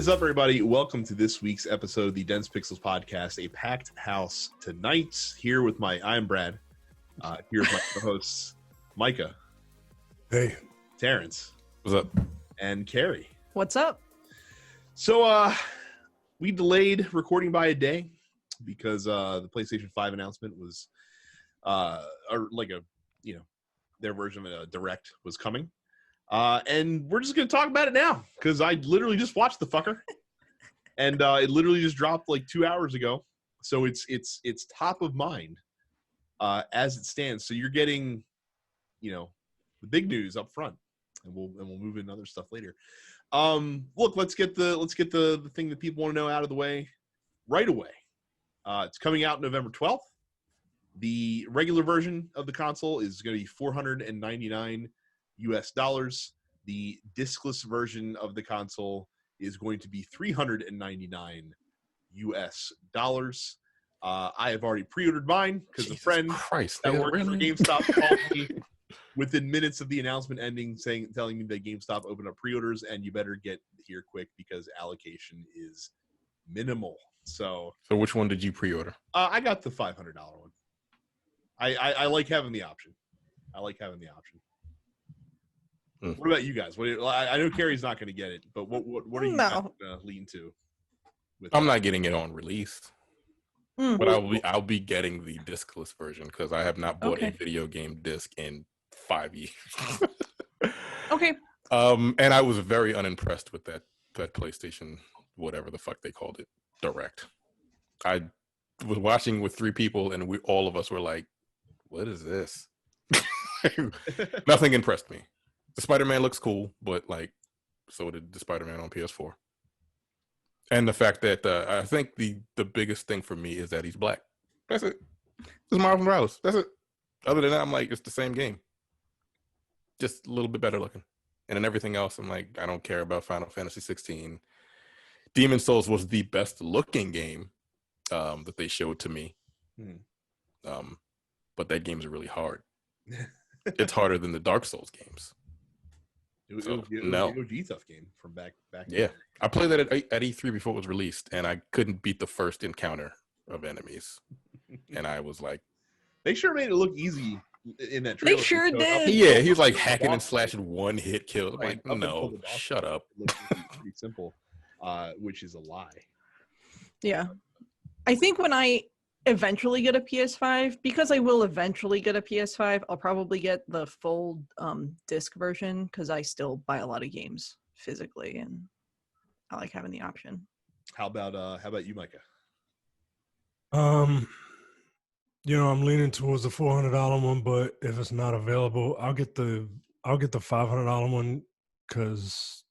What is up, everybody? Welcome to this week's episode of the Dense Pixels podcast, a packed house tonight. Here with I'm Brad. Here's my co-hosts, Micah. Hey. Terrence. What's up? And Carrie. What's up? So, we delayed recording by a day because the PlayStation 5 announcement was, their version of a Direct was coming. And we're just going to talk about it now because I literally just watched the fucker. And it literally just dropped like 2 hours ago. So it's top of mind as it stands. So you're getting, the big news up front. And we'll move into other stuff later. Look, let's get the thing that people want to know out of the way right away. It's coming out November 12th. The regular version of the console is going to be $499 US. The discless version of the console is going to be $399 US. I have already pre-ordered mine because a friend that works for GameStop called me within minutes of the announcement ending, telling me that GameStop opened up pre-orders and you better get here quick because allocation is minimal. So which one did you pre-order? I got the $500 one. I like having the option. What about you guys? I know Carrie's not going to get it, but what are you going to lean to? I'm not getting it on release, but I'll be getting the discless version because I have not bought a video game disc in 5 years. Okay. And I was very unimpressed with that PlayStation, whatever the fuck they called it, Direct. I was watching with 3 people, and all of us were like, "What is this?" Nothing impressed me. The Spider-Man looks cool, but so did the Spider-Man on PS4. And the fact that I think the biggest thing for me is that he's black. That's it. It's Miles Morales. That's it. Other than that, I'm like, it's the same game. Just a little bit better looking. And then everything else, I'm like, I don't care about Final Fantasy 16. Demon's Souls was the best looking game that they showed to me. But that game's really hard. It's harder than the Dark Souls games. It was an OG tough game from back. Yeah, I played that at E3 before it was released, and I couldn't beat the first encounter of enemies. And I was like, they sure made it look easy in that trailer. They sure did. Yeah, he was like hacking and slashing one hit kill. Like, no, shut up. It looks pretty simple, which is a lie. Yeah, I think when I eventually get a PS5, because I will eventually get a PS5, I'll probably get the full disc version because I still buy a lot of games physically and I like having the option. How about you, Micah? I'm leaning towards the $400 one, but if it's not available, I'll get the $500 one because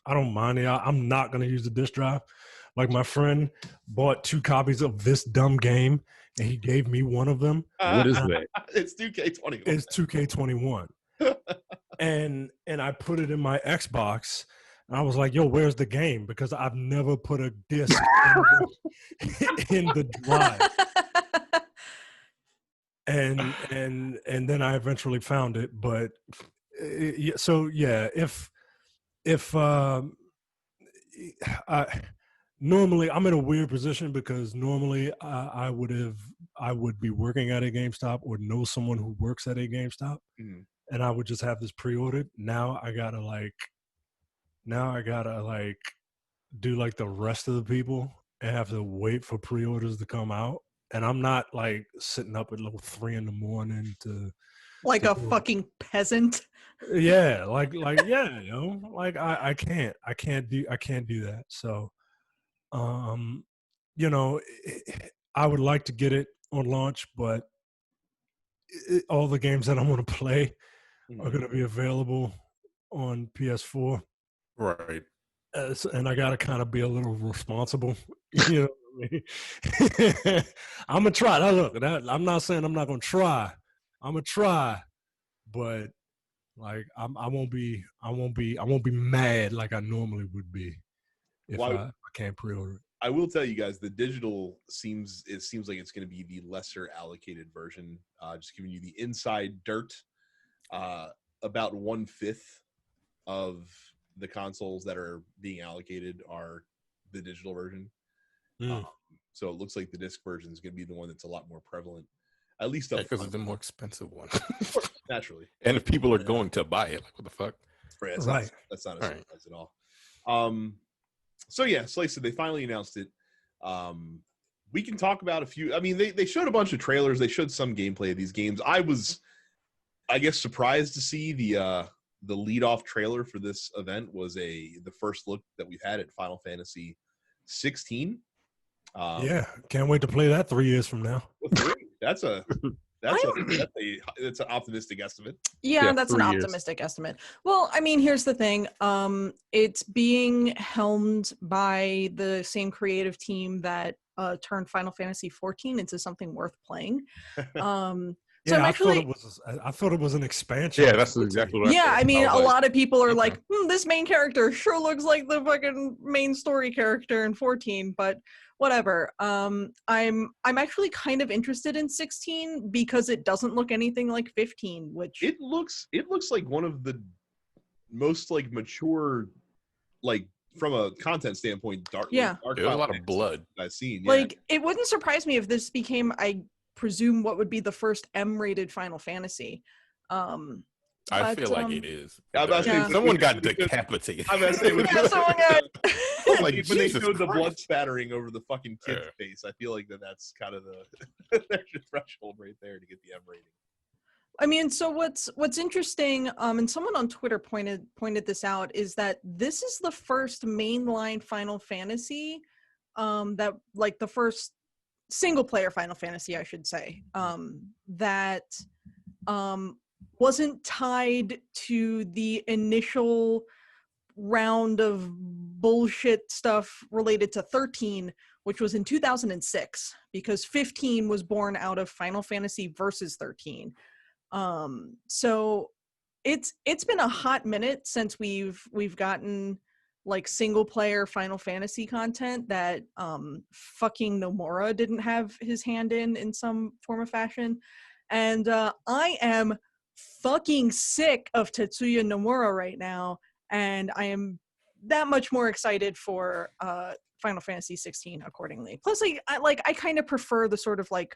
I don't mind it. I'm not going to use the disc drive. Like, my friend bought 2 copies of this dumb game, and he gave me one of them. What is that? It's 2K21. It's 2K21. and I put it in my Xbox, and I was like, yo, where's the game? Because I've never put a disc in the drive. And then I eventually found it. But, normally, I'm in a weird position because normally I would be working at a GameStop or know someone who works at a GameStop, and I would just have this pre-ordered. Now I gotta do like the rest of the people and have to wait for pre-orders to come out. And I'm not like sitting up at 3 a.m. to like a fucking peasant. Yeah, I can't do that. So. I would like to get it on launch, but all the games that I want to play are going to be available on PS4. Right. And I got to kind of be a little responsible. You know what I mean? I'm going to try. Now, look, I'm not saying I'm not going to try. I'm going to try, but like I won't be mad like I normally would be if I can't pre-order it. I will tell you guys, the digital seems like it's going to be the lesser allocated version. Just giving you the inside dirt. About 1/5 of the consoles that are being allocated are the digital version. Mm. So it looks like the disc version is going to be the one that's a lot more prevalent, at least because it's the more expensive one. naturally. And if people are going to buy it, like what the fuck? Right, that's not a Right. surprise at all. So yeah, so like I said, they finally announced it. We can talk about a few. I mean, they showed a bunch of trailers. They showed some gameplay of these games. I was, I guess, surprised to see the lead-off trailer for this event was the first look that we've had at Final Fantasy 16. Yeah, can't wait to play that 3 years from now. That's an optimistic estimate. Yeah, Yeah, that's an 3 years. optimistic estimate. Well, I mean, here's the thing. It's being helmed by the same creative team that turned Final Fantasy 14 into something worth playing. So Yeah, I'm actually, I thought it was an expansion. Yeah, of that's 14. exactly what I yeah, thought. I mean, was a like, lot of people are okay. like, this main character sure looks like the fucking main story character in 14, but whatever. I'm actually kind of interested in 16 because it doesn't look anything like 15, which It looks like one of the most like mature, like from a content standpoint, dark. Yeah. Dark There's a Final lot of Fantasy blood. I've seen. Yeah. like it wouldn't surprise me if this became, I presume, what would be the first M-rated Final Fantasy. I feel like it is. I'm about to say, Yeah. Someone got because- decapitated. I'm about to say when Yeah, someone got Like, when they Jesus showed the Christ. blood spattering over the fucking kid's Yeah. face, I feel like that's kind of the threshold right there to get the M rating. I mean, so what's interesting, and someone on Twitter pointed this out, is that this is the first mainline Final Fantasy, that like the first single player Final Fantasy, I should say, that wasn't tied to the initial round of bullshit stuff related to 13, which was in 2006, because 15 was born out of Final Fantasy versus 13. So it's been a hot minute since we've gotten like single player Final Fantasy content that fucking Nomura didn't have his hand in some form of fashion. And I am fucking sick of Tetsuya Nomura right now, and I am that much more excited for Final Fantasy 16 accordingly. Plus, I kind of prefer the sort of like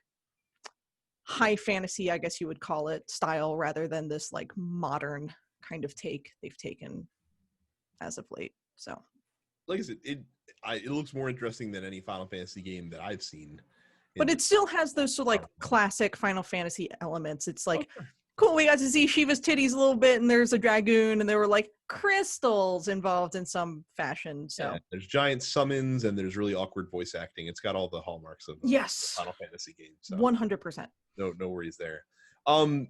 high fantasy, I guess you would call it, style rather than this like modern kind of take they've taken as of late. So, Like I said, it looks more interesting than any Final Fantasy game that I've seen. but it still has those sort of like classic Final Fantasy elements. It's like, cool, we got to see Shiva's titties a little bit, and there's a dragoon, and there were like crystals involved in some fashion. So yeah, there's giant summons and there's really awkward voice acting. It's got all the hallmarks of yes, Final Fantasy games. So 100%. no worries there.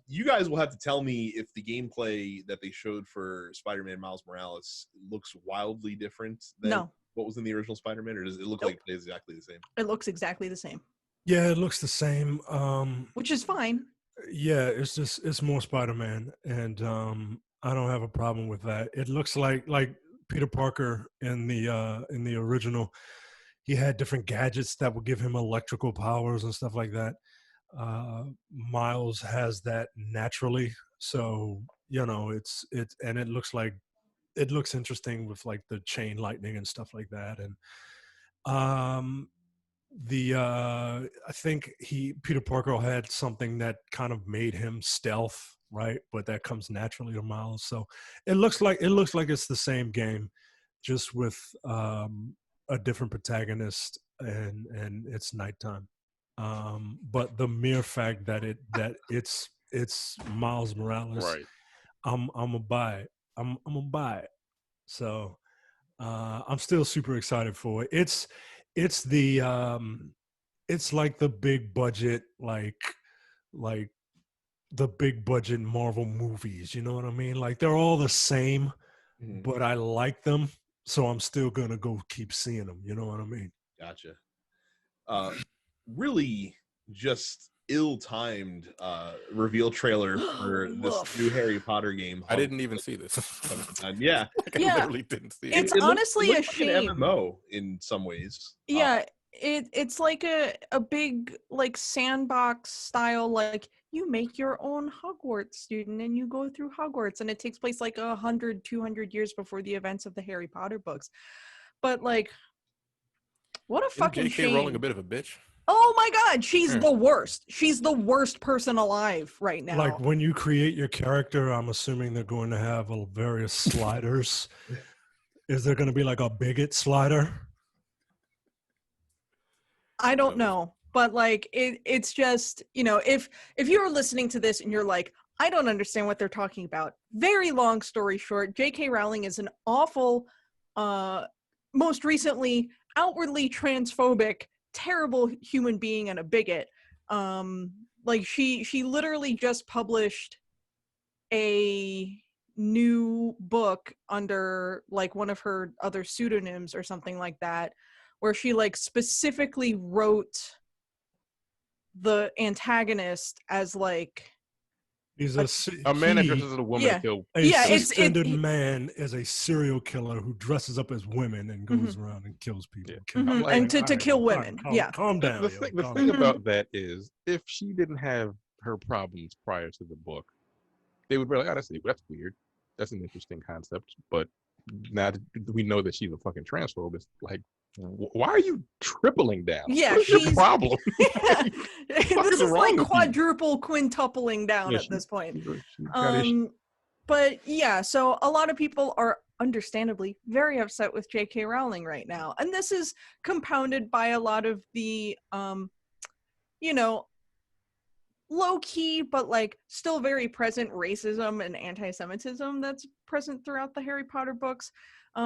You guys will have to tell me if the gameplay that they showed for Spider-Man Miles Morales looks wildly different than No, what was in the original Spider-Man, or does it look Nope. like it plays exactly the same? it looks exactly the same, Yeah, it looks the same. which is fine. Yeah, it's more Spider-Man, and I don't have a problem with that. It looks like Peter Parker in the original. He had different gadgets that would give him electrical powers and stuff like that. Miles has that naturally, so it's and it looks interesting with like the chain lightning and stuff like that. And I think Peter Parker had something that kind of made him stealth, right? But that comes naturally to Miles. So it looks like it's the same game, just with a different protagonist, and it's nighttime. But the mere fact that it's Miles Morales, Right. I'm gonna buy it. I'm gonna buy it. So I'm still super excited for it. It's like the big budget, like the big budget Marvel movies. You know what I mean? Like they're all the same, but I like them, so I'm still gonna go keep seeing them. You know what I mean? Gotcha. Really just ill-timed reveal trailer for this Woof. new Harry Potter game. I didn't even see this. Yeah, I Yeah. literally didn't see It's it. honestly looks a like shame. an MMO in some ways. Yeah, it's like a big like sandbox style, like you make your own Hogwarts student and you go through Hogwarts, and it takes place like 100, 200 years before the events of the Harry Potter books. But like, what a Isn't fucking J.K. shame. Rowling a bit of a bitch? Oh my God, she's Yeah. the worst. She's the worst person alive right now. Like when you create your character, I'm assuming they're going to have various sliders. Is there going to be like a bigot slider? I don't know, but like it's just, you know, if you're listening to this and you're like, I don't understand what they're talking about. Very long story short, J.K. Rowling is an awful, most recently outwardly transphobic, terrible human being and a bigot. Like she literally just published a new book under like one of her other pseudonyms or something like that, where she like specifically wrote the antagonist as like He's A man that dresses as a woman to kill. A Yeah, cisgendered man is a serial killer who dresses up as women and goes around and kills people. Mhm, like, and to kill women. Calm down. The calm thing down. about that is, if she didn't have her problems prior to the book, they would be like, "Oh, that's weird. That's an interesting concept." But now that we know that she's a fucking transphobe, it's like, why are you tripling down? Yeah, what is your she's- problem? Yeah. This is wrong like with you? quadruple quintupling down Yeah, at this point. she's got issues. But yeah, so a lot of people are understandably very upset with J.K. Rowling right now, and this is compounded by a lot of the you know, low-key but like still very present racism and anti-Semitism that's present throughout the Harry Potter books.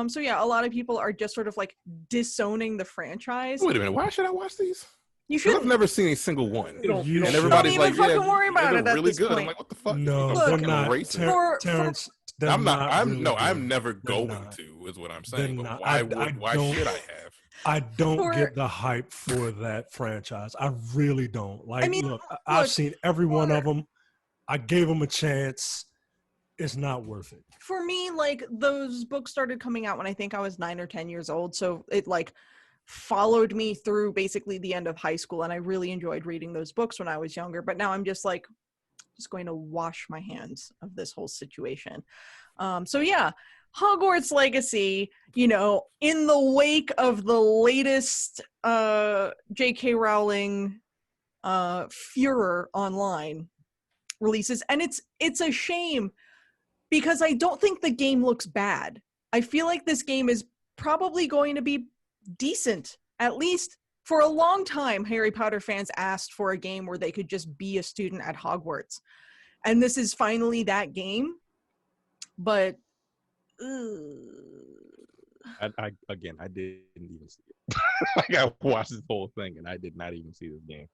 So yeah, a lot of people are just sort of like disowning the franchise. Wait a minute, why should I watch these? You 'Cause I've shouldn't. never seen a single one. You And should. everybody's Don't like, even yeah, fucking worry about they're it at really this good. I'm point. like, what the fuck? No, You Look, fucking they're not. racist. Terrence, they're I'm not. not I'm really no. I'm good. never They're going not. to. Is what I'm saying. They're But not. why don't- should I have? I don't For- get the hype for that franchise. I really don't. Like, I mean, look, I've look, seen every one for- of them. I gave them a chance. It's not worth it. For me, like those books started coming out when I think I was 9 or 10 years old, so it like followed me through basically the end of high school, and I really enjoyed reading those books when I was younger. But now I'm just like going to wash my hands of this whole situation. So yeah, Hogwarts Legacy, you know, in the wake of the latest J.K. Rowling furor online releases, and it's a shame because I don't think the game looks bad. I feel like this game is probably going to be decent. At least for a long time, Harry Potter fans asked for a game where they could just be a student at Hogwarts. And this is finally that game. But I didn't even see it. Like, I watched this whole thing and I did not even see this game.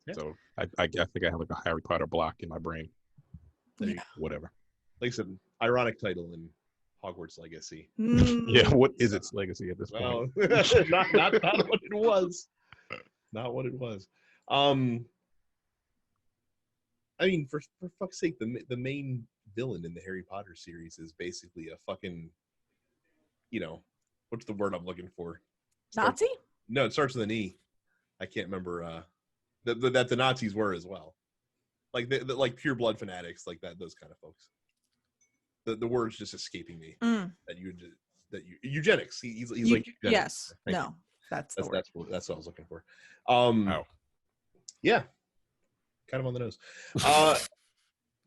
Yeah. So I think I have like a Harry Potter block in my brain. Yeah. Whatever. Like I said, ironic title in Hogwarts Legacy. Yeah, what is its legacy at this Well, point? not what it was. Not what it was. I mean, for fuck's sake, the main villain in the Harry Potter series is basically a fucking, you know, what's the word I'm looking for? Nazi? No, it starts with an E. I can't remember that the Nazis were as well. Like the like pure blood fanatics, like that, those kind of folks. The word's just escaping me. That eugenics. He's like eugenics. Yes. Thank No. you. That's the word. That's what I was looking for. Wow. Yeah, kind of on the nose.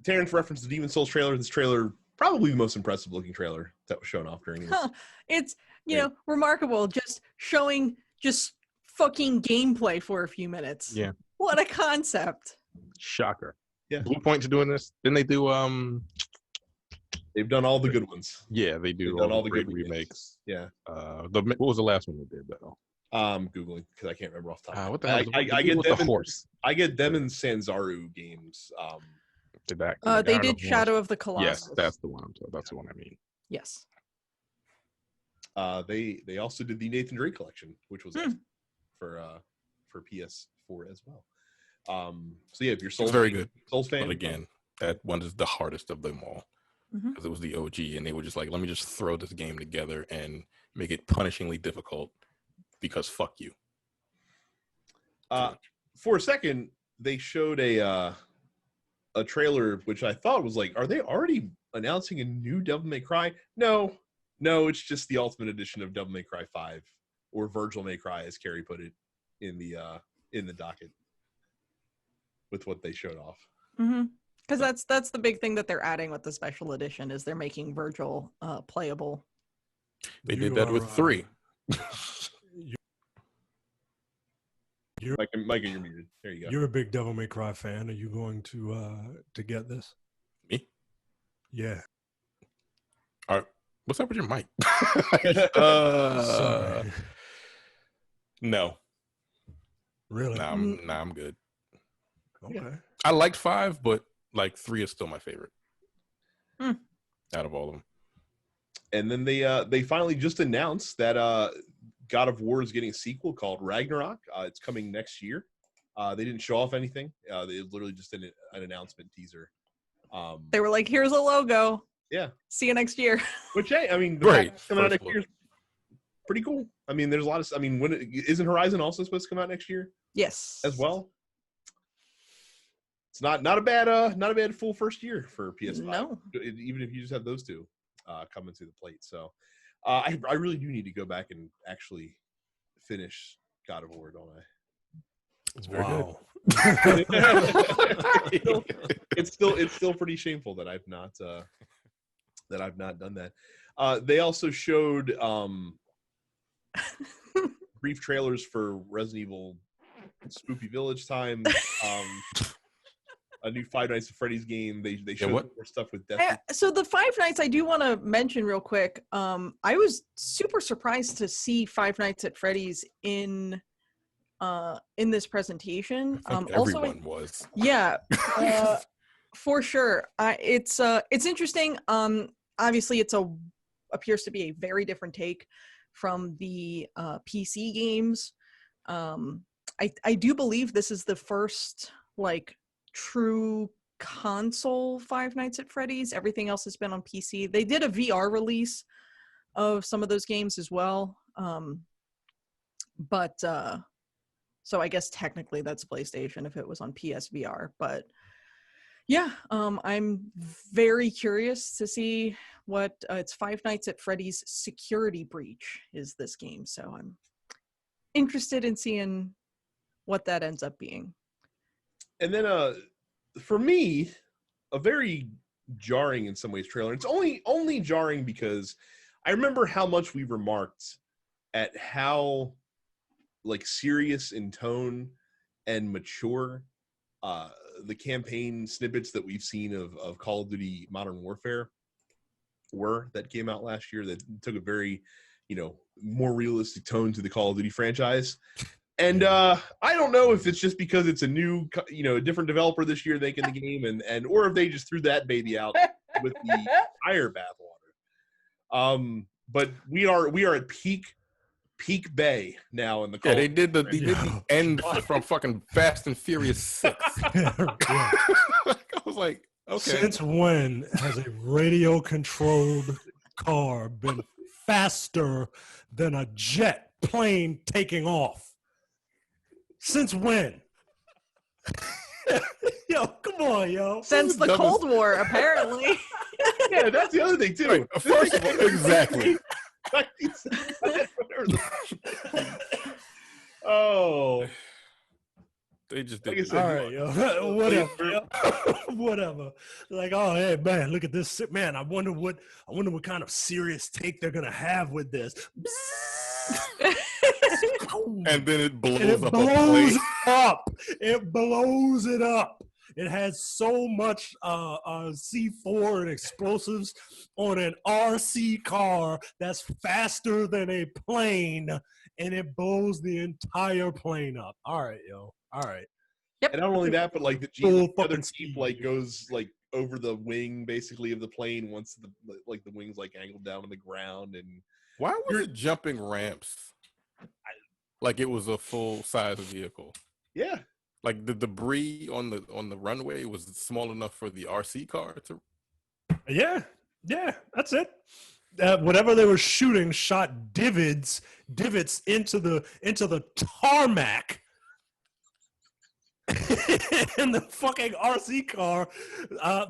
Terrence referenced the Demon Souls trailer. This trailer, probably the most impressive looking trailer that was shown off during this. It's, you know, remarkable. Just showing just fucking gameplay for a few minutes. Yeah. What a concept. Shocker. Yeah. Blue Point's doing this. Didn't they do They've done all the good ones. Yeah, they do They've done all the great good remakes. Yeah. What was the last one they did though? Googling because I can't remember off the top. What the hell? I get them. The horse. I get them in Sanzaru games. Did that? They did Shadow of the Colossus. Yes, that's the one. That's the one I mean. Yes. They also did the Nathan Drake collection, which was excellent for PS4 as well. So yeah, if you're Souls, very good. Souls fan, But again, that one is the hardest of them all because it was the OG, and they were just like, let me just throw this game together and make it punishingly difficult because fuck you. For a second, they showed a a trailer which I thought was like, are they already announcing a new Devil May Cry? No, it's just the Ultimate Edition of Devil May Cry 5, or Virgil May Cry, as Carrie put it in the docket with what they showed off. Because that's the big thing that they're adding with the special edition is they're making Virgil playable. They did that with 3. Micah, you're muted. There you go. You're a big Devil May Cry fan. Are you going to get this? Me? Yeah. All right. What's up with your mic? Sorry. No. Really? Nah, I'm good. Okay. I liked 5, but like 3 is still my favorite out of all of them. And then they finally just announced that God of War is getting a sequel called Ragnarok. It's coming next year. They didn't show off anything. They literally just did an announcement teaser. They were like, "Here's a logo. Yeah. See you next year." Which, hey, I mean, Great. coming out next year is pretty cool. I mean, there's a lot of. I mean, isn't Horizon also supposed to come out next year? Yes. As well. It's not a bad full first year for PS5. No. Even if you just have those two coming to the plate. So I really do need to go back and actually finish God of War, don't I? It's very good. It's still pretty shameful that I've not done that. They also showed brief trailers for Resident Evil Spooky Village Time. A new Five Nights at Freddy's game. They showed more stuff with Death. So the Five Nights, I do want to mention real quick. I was super surprised to see Five Nights at Freddy's in this presentation. I think everyone was. Yeah, for sure. It's interesting. Obviously, appears to be a very different take from the PC games. I do believe this is the first true console Five Nights at Freddy's. Everything else has been on PC. They did a VR release of some of those games as well. But so I guess technically that's PlayStation if it was on PSVR. But yeah, I'm very curious to see what it's Five Nights at Freddy's Security Breach is this game. So I'm interested in seeing what that ends up being. And then for me, a very jarring in some ways trailer. It's only jarring because I remember how much we remarked at how serious in tone and mature the campaign snippets that we've seen of Call of Duty Modern Warfare that came out last year that took a very, more realistic tone to the Call of Duty franchise. And I don't know if it's just because it's a new, a different developer this year making the game, and or if they just threw that baby out with the entire bathwater. But we are at peak Bay now in the. Yeah, they did the end from fucking Fast and Furious 6. I was like, okay. Since when has a radio-controlled car been faster than a jet plane taking off? Since when? Yo, come on, yo. Since the Cold War, apparently. Yeah, that's the other thing too. Right, first of all, exactly. Oh, they just like I did. said, All right, yo. Whatever. Yo. Whatever. Oh, hey, man, look at this. Man, I wonder what kind of serious take they're gonna have with this. And then it blows And it up blows a plane. up. It blows it up. It has so much C4 and explosives on an RC car that's faster than a plane, and it blows the entire plane up. All right, yo. All right. Yep. And not only that, but the Full other fucking Jeep speed. goes over the wing basically of the plane once the wings angled down on the ground. And Why was it jumping ramps like it was a full size vehicle? yeah, Like the debris on the runway was small enough for the RC car to. Yeah, that's it. Whatever they were shooting shot divots into the tarmac. in the fucking RC car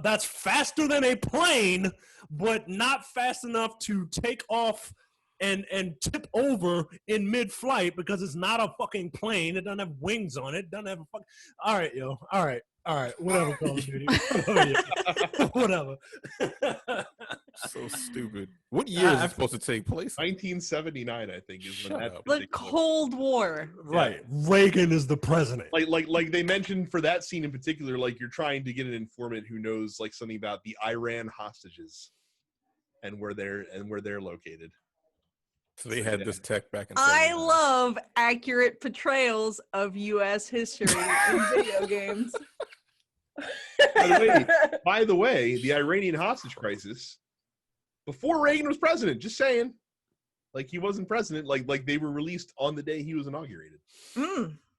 that's faster than a plane, but not fast enough to take off and tip over in mid-flight because it's not a fucking plane. It doesn't have wings on it. It doesn't have a fucking... All right, yo. All right. Whatever, Call of Duty. Whatever. So stupid. What year is it supposed to take place? 1979, I think, is when that The Cold War. Right. Reagan is the president. Like they mentioned for that scene in particular, like you're trying to get an informant who knows like something about the Iran hostages and where they're located. So they had this tech back in. I love accurate portrayals of U.S. history in video games. By the way, the Iranian hostage crisis, before Reagan was president, just saying, like he wasn't president, like they were released on the day he was inaugurated.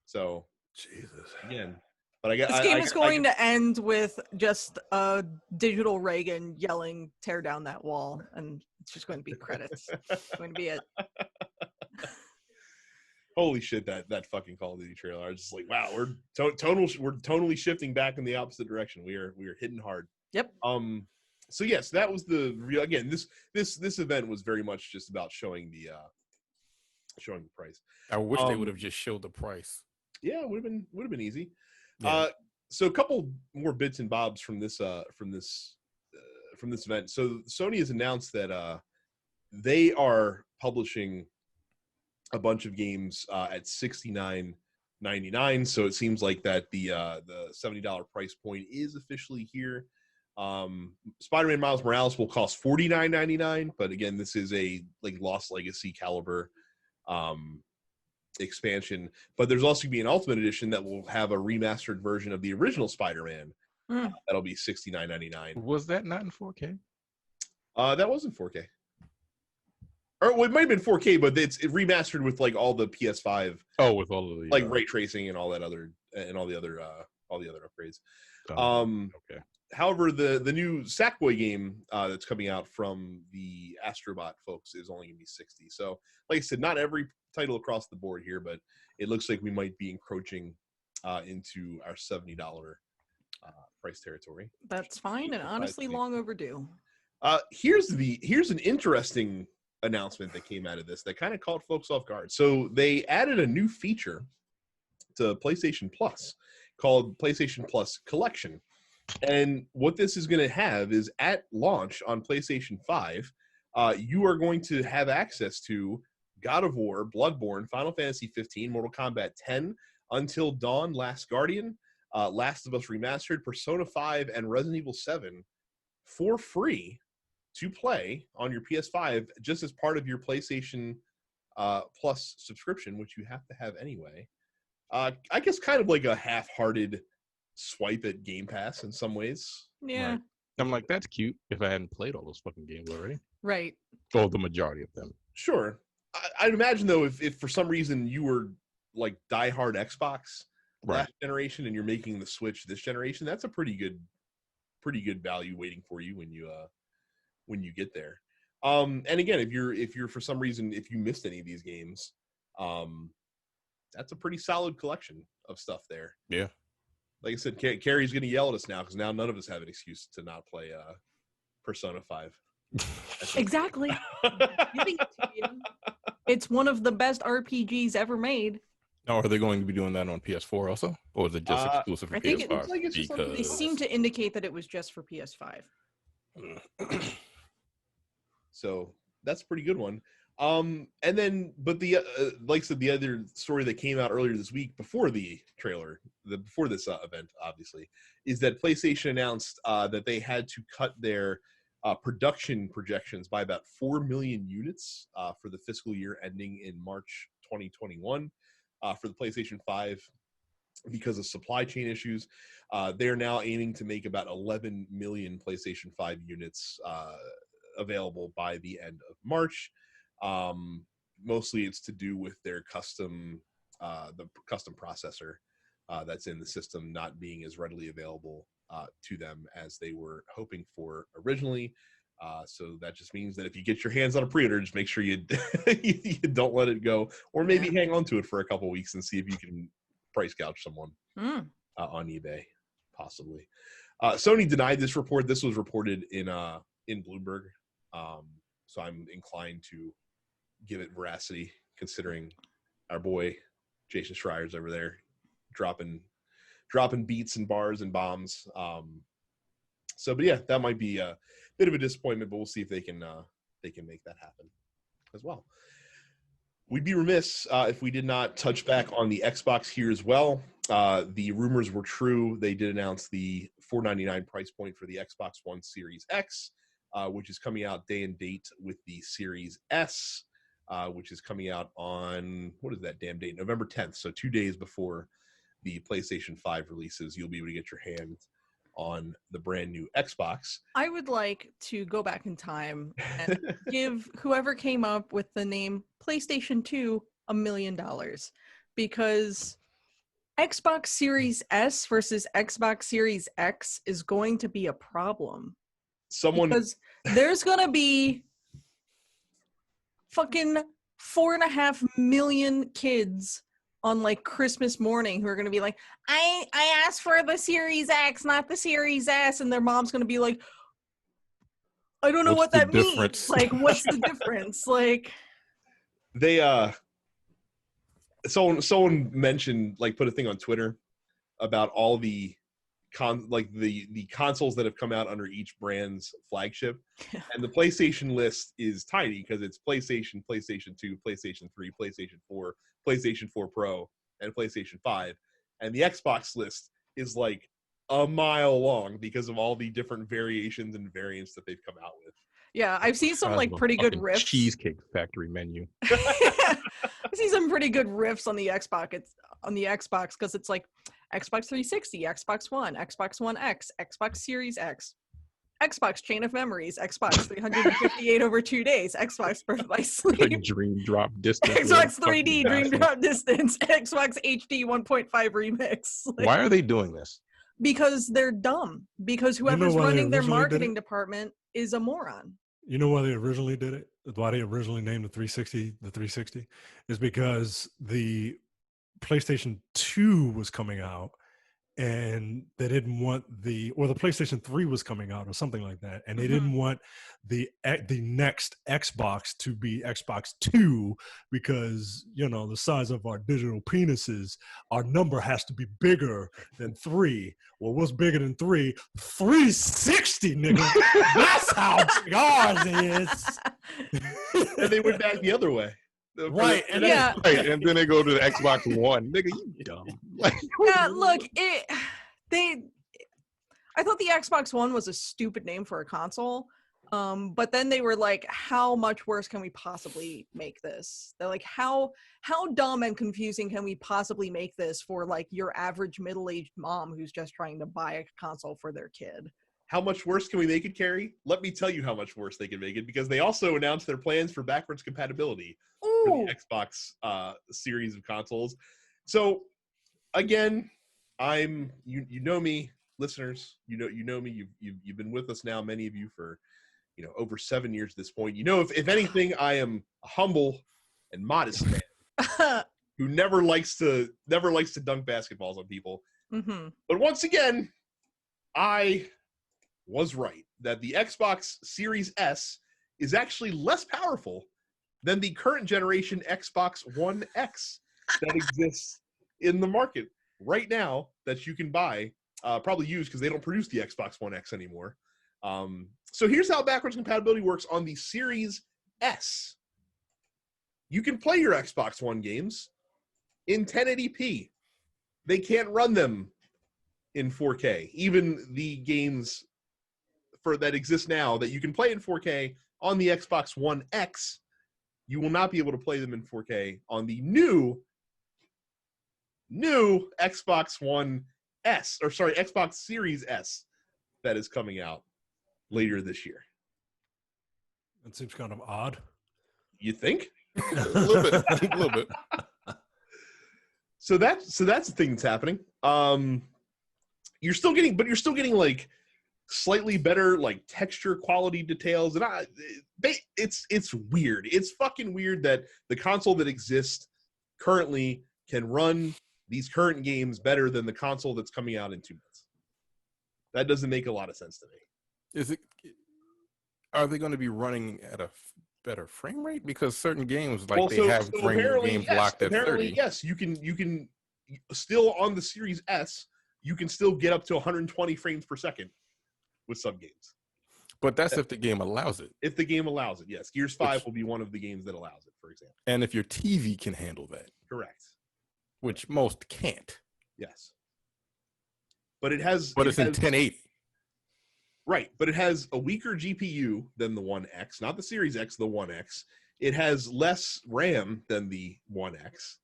So Jesus, again, but I guess this game is going to end with just a digital Reagan yelling, "Tear down that wall," and it's just going to be credits. It's going to be it. Holy shit, that fucking Call of Duty trailer. I was just like, wow, we're tonally shifting back in the opposite direction. We are hitting hard. Yep. So yes, that was the real. Again, this event was very much just about showing the price. I wish they would have just showed the price. Yeah, it would have been easy. Yeah. So a couple more bits and bobs from this event. So Sony has announced that they are publishing a bunch of games at $69.99. So it seems like that the $70 price point is officially here. Spider-Man Miles Morales will cost $49.99, but again, this is a like Lost Legacy caliber expansion. But there's also going to be an Ultimate Edition that will have a remastered version of the original Spider-Man. That'll be $69.99. Was that not in 4K? That wasn't 4K. Or well, it might have been 4K, but it's remastered with like all the PS5. Oh, with all of the like ray tracing and all that other and all the other upgrades. Okay. However, the new Sackboy game that's coming out from the Astrobot folks is only going to be $60. So, like I said, not every title across the board here, but it looks like we might be encroaching into our $70 price territory. That's fine, and honestly, long overdue. Here's an interesting announcement that came out of this that kind of caught folks off guard. So they added a new feature to PlayStation Plus called PlayStation Plus Collection. And what this is going to have is at launch on PlayStation 5, you are going to have access to God of War, Bloodborne, Final Fantasy 15, Mortal Kombat 10, Until Dawn, Last Guardian, Last of Us Remastered, Persona 5, and Resident Evil 7 for free to play on your PS5 just as part of your PlayStation Plus subscription, which you have to have anyway. I guess kind of like a half-hearted swipe at Game Pass in some ways. Yeah. Right. I'm like, that's cute if I hadn't played all those fucking games already. Right. Or the majority of them. Sure. I'd imagine, though, if for some reason you were like diehard Xbox last generation and you're making the switch this generation, that's a pretty good value waiting for you when you get there. And again, if you're for some reason, if you missed any of these games, that's a pretty solid collection of stuff there. Yeah. Like I said, Carrie's going to yell at us now because now none of us have an excuse to not play Persona 5. Exactly. Giving it to you. It's one of the best RPGs ever made. Now, are they going to be doing that on PS4 also? Or is it just exclusive for I think PS5? it looks like it's just because... They seem to indicate that it was just for PS5. So that's a pretty good one. And then, but the like I said, the other story that came out earlier this week before the trailer, before this event, obviously, is that PlayStation announced that they had to cut their production projections by about 4 million units for the fiscal year ending in March 2021 for the PlayStation 5 because of supply chain issues. They're now aiming to make about 11 million PlayStation 5 units available by the end of March. Mostly it's to do with their custom processor that's in the system not being as readily available to them as they were hoping for originally. So that just means that if you get your hands on a pre-order, just make sure you don't let it go, or maybe hang on to it for a couple weeks and see if you can price gouge someone. on eBay, possibly. Sony denied this report. This was reported in Bloomberg, so I'm inclined to give it veracity, considering our boy Jason Schreier's over there dropping beats and bars and bombs. But yeah, that might be a bit of a disappointment, but we'll see if they can make that happen as well. We'd be remiss if we did not touch back on the Xbox here as well. The rumors were true. They did announce the $499 price point for the Xbox One Series X, which is coming out day and date with the Series S, which is coming out on, what is that damn date? November 10th. So 2 days before the PlayStation 5 releases, you'll be able to get your hands on the brand new Xbox. I would like to go back in time and give whoever came up with the name PlayStation 2 $1 million, because Xbox Series S versus Xbox Series X is going to be a problem. Because there's going to be fucking 4.5 million kids on like Christmas morning who are going to be like, I asked for the Series X, not the Series S, and their mom's going to be like, I don't know what that means. Like, what's the difference? Like, they someone mentioned, like, put a thing on Twitter about all the the consoles that have come out under each brand's flagship, and the PlayStation list is tiny because it's PlayStation, PlayStation 2, PlayStation 3, PlayStation 4, PlayStation 4 Pro, and PlayStation 5, and the Xbox list is like a mile long because of all the different variations and variants that they've come out with. Yeah, I've seen some like pretty good riffs. Cheesecake Factory menu. I've seen some pretty good riffs on the Xbox. It's on the Xbox because it's like Xbox 360, Xbox One, Xbox One X, Xbox Series X, Xbox Chain of Memories, Xbox 358 over 2 days, Xbox Birth by Sleep, like Dream Drop Distance, Xbox 3D Dream Drop Distance, Xbox HD 1.5 Remix. Like, why are they doing this? Because they're dumb. Because whoever's running their marketing department is a moron. You know why they originally did it? Why they originally named the 360 is because the PlayStation 2 was coming out and they didn't want the PlayStation 3 was coming out or something like that, and they didn't want the next Xbox to be Xbox 2 because, you know, the size of our digital penises, our number has to be bigger than 3. Well, what's bigger than 3? 360, nigga. That's how big ours is. And they went back the other way. Right, and then they go to the Xbox One. Nigga, you dumb. Yeah, look, I thought the Xbox One was a stupid name for a console. But then they were like, how much worse can we possibly make this? They're like, how dumb and confusing can we possibly make this for like your average middle-aged mom who's just trying to buy a console for their kid? How much worse can we make it, Carrie? Let me tell you how much worse they can make it, because they also announced their plans for backwards compatibility for the Xbox series of consoles. So, again, you know me, listeners. You know me. You've been with us now, many of you, for over 7 years at this point. You know, if anything, I am a humble and modest man who never likes to dunk basketballs on people. Mm-hmm. But once again, I was right that the Xbox Series S is actually less powerful than the current generation Xbox One X that exists in the market right now that you can buy, probably used because they don't produce the Xbox One X anymore. So here's how backwards compatibility works on the Series S. You can play your Xbox One games in 1080p. They can't run them in 4K. Even the games that exist now that you can play in 4K on the Xbox One X, you will not be able to play them in 4K on the new Xbox One S, or sorry, Xbox Series S that is coming out later this year. That seems kind of odd. You think? A little bit. So that's the thing that's happening. You're still getting like slightly better like texture quality details, and it's weird. It's fucking weird that the console that exists currently can run these current games better than the console that's coming out in 2 months. That doesn't make a lot of sense to me. Are they going to be running at a better frame rate? Because certain games, like apparently, games yes, locked at 30. Yes, you can still on the Series S, you can still get up to 120 frames per second with some games. But that's if the game allows it. If the game allows it, yes. Gears 5 will be one of the games that allows it, for example. And if your TV can handle that. Correct. Which most can't. Yes. But it has... But it's in 1080. Right, but it has a weaker GPU than the One X, not the Series X, the One X. It has less RAM than the One X.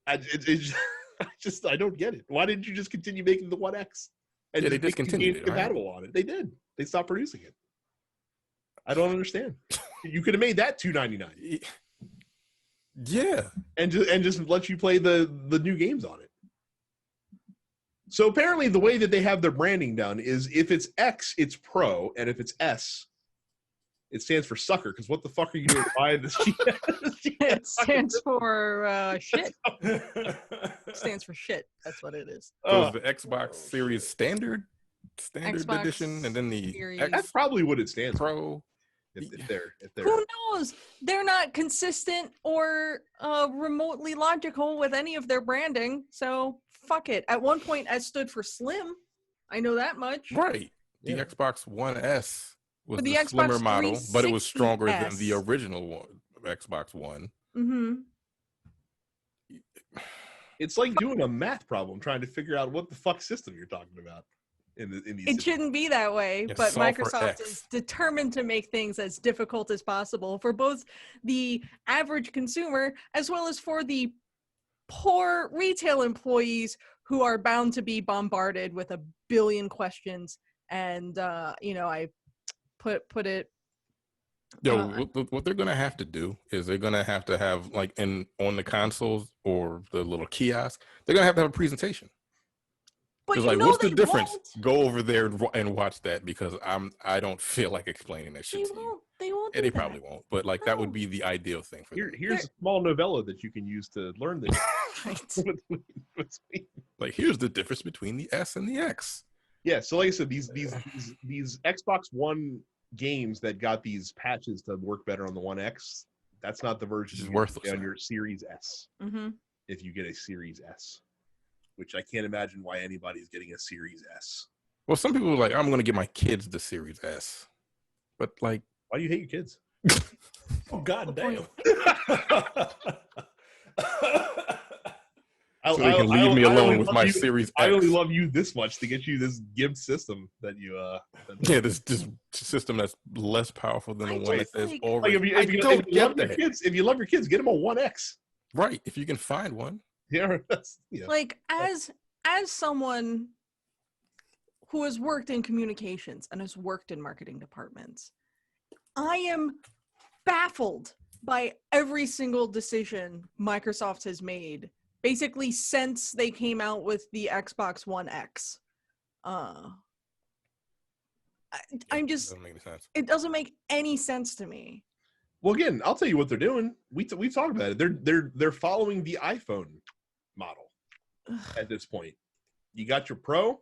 I don't get it. Why didn't you just continue making the One X? And they discontinued it. Compatible on it. They did. They stopped producing it. I don't understand. You could have made that $299. Yeah, and just let you play the new games on it. So apparently the way that they have their branding done is if it's X, it's Pro, and if it's S, it stands for sucker, because what the fuck are you doing buying this? It stands for shit. It stands for shit. That's what it is. So is the Xbox Series Standard Xbox Edition, and then the Series That's probably what it stands for. Pro. If they're Who knows? They're not consistent or remotely logical with any of their branding, so fuck it. At one point, S stood for slim. I know that much. Right. The Yeah. Xbox One S was But the the Xbox slimmer model, but it was stronger than 360S. the original one, Xbox One. Mm-hmm. It's like doing a math problem, trying to figure out what the fuck system you're talking about. In these It shouldn't be that way, It's but solve for Microsoft X. is determined to make things as difficult as possible for both the average consumer as well as for the poor retail employees who are bound to be bombarded with a billion questions. And I put it. What they're gonna have to do is they're gonna have to have like on the consoles or the little kiosk, they're gonna have to have a presentation. But It's you like, know what's the they difference? won't. Go over there and watch that, because I don't feel like explaining that shit to you. They won't. And do they probably that. won't, but like that would No. be the ideal thing for them. Here's a small novella that you can use to learn this. Right. Like, here's the difference between the S and the X. Yeah, so like I said, these Xbox One games that got these patches to work better on the One X, that's not the version Which is you worthless get on now. your Series S. Mm-hmm. If you get a Series S, which I can't imagine why anybody's getting a Series S. Well, some people are like, I'm gonna get my kids the Series S, but like, Why do you hate your kids? Oh, God damn. so they can leave me alone with my Series X. I only love you this much to get you this gift system that you Yeah, this system that's less powerful than the one that says like already. Like if you love your kids, get them a One X. Right, if you can find one. Yeah, Like as someone who has worked in communications and has worked in marketing departments, I am baffled by every single decision Microsoft has made, basically since they came out with the Xbox One X. I'm just, Doesn't make any sense. it doesn't make any sense to me. Well, again, I'll tell you what they're doing. We talked about it. They're following the iPhone model at this point. You got your Pro,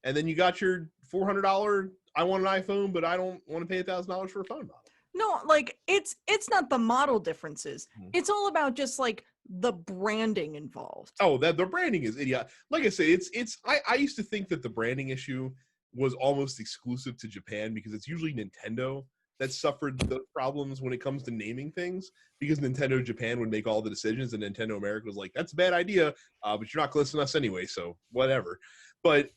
and then you got your $400. I want an iPhone, but I don't want to pay $1,000 for a phone model. No, like it's not the model differences. Mhm. It's all about just like the branding involved. Oh, that the branding is idiot. Like I say, I used to think that the branding issue was almost exclusive to Japan, because it's usually Nintendo that suffered the problems when it comes to naming things, because Nintendo Japan would make all the decisions and Nintendo America was like, that's a bad idea, but you're not going to listen to us anyway, so whatever. But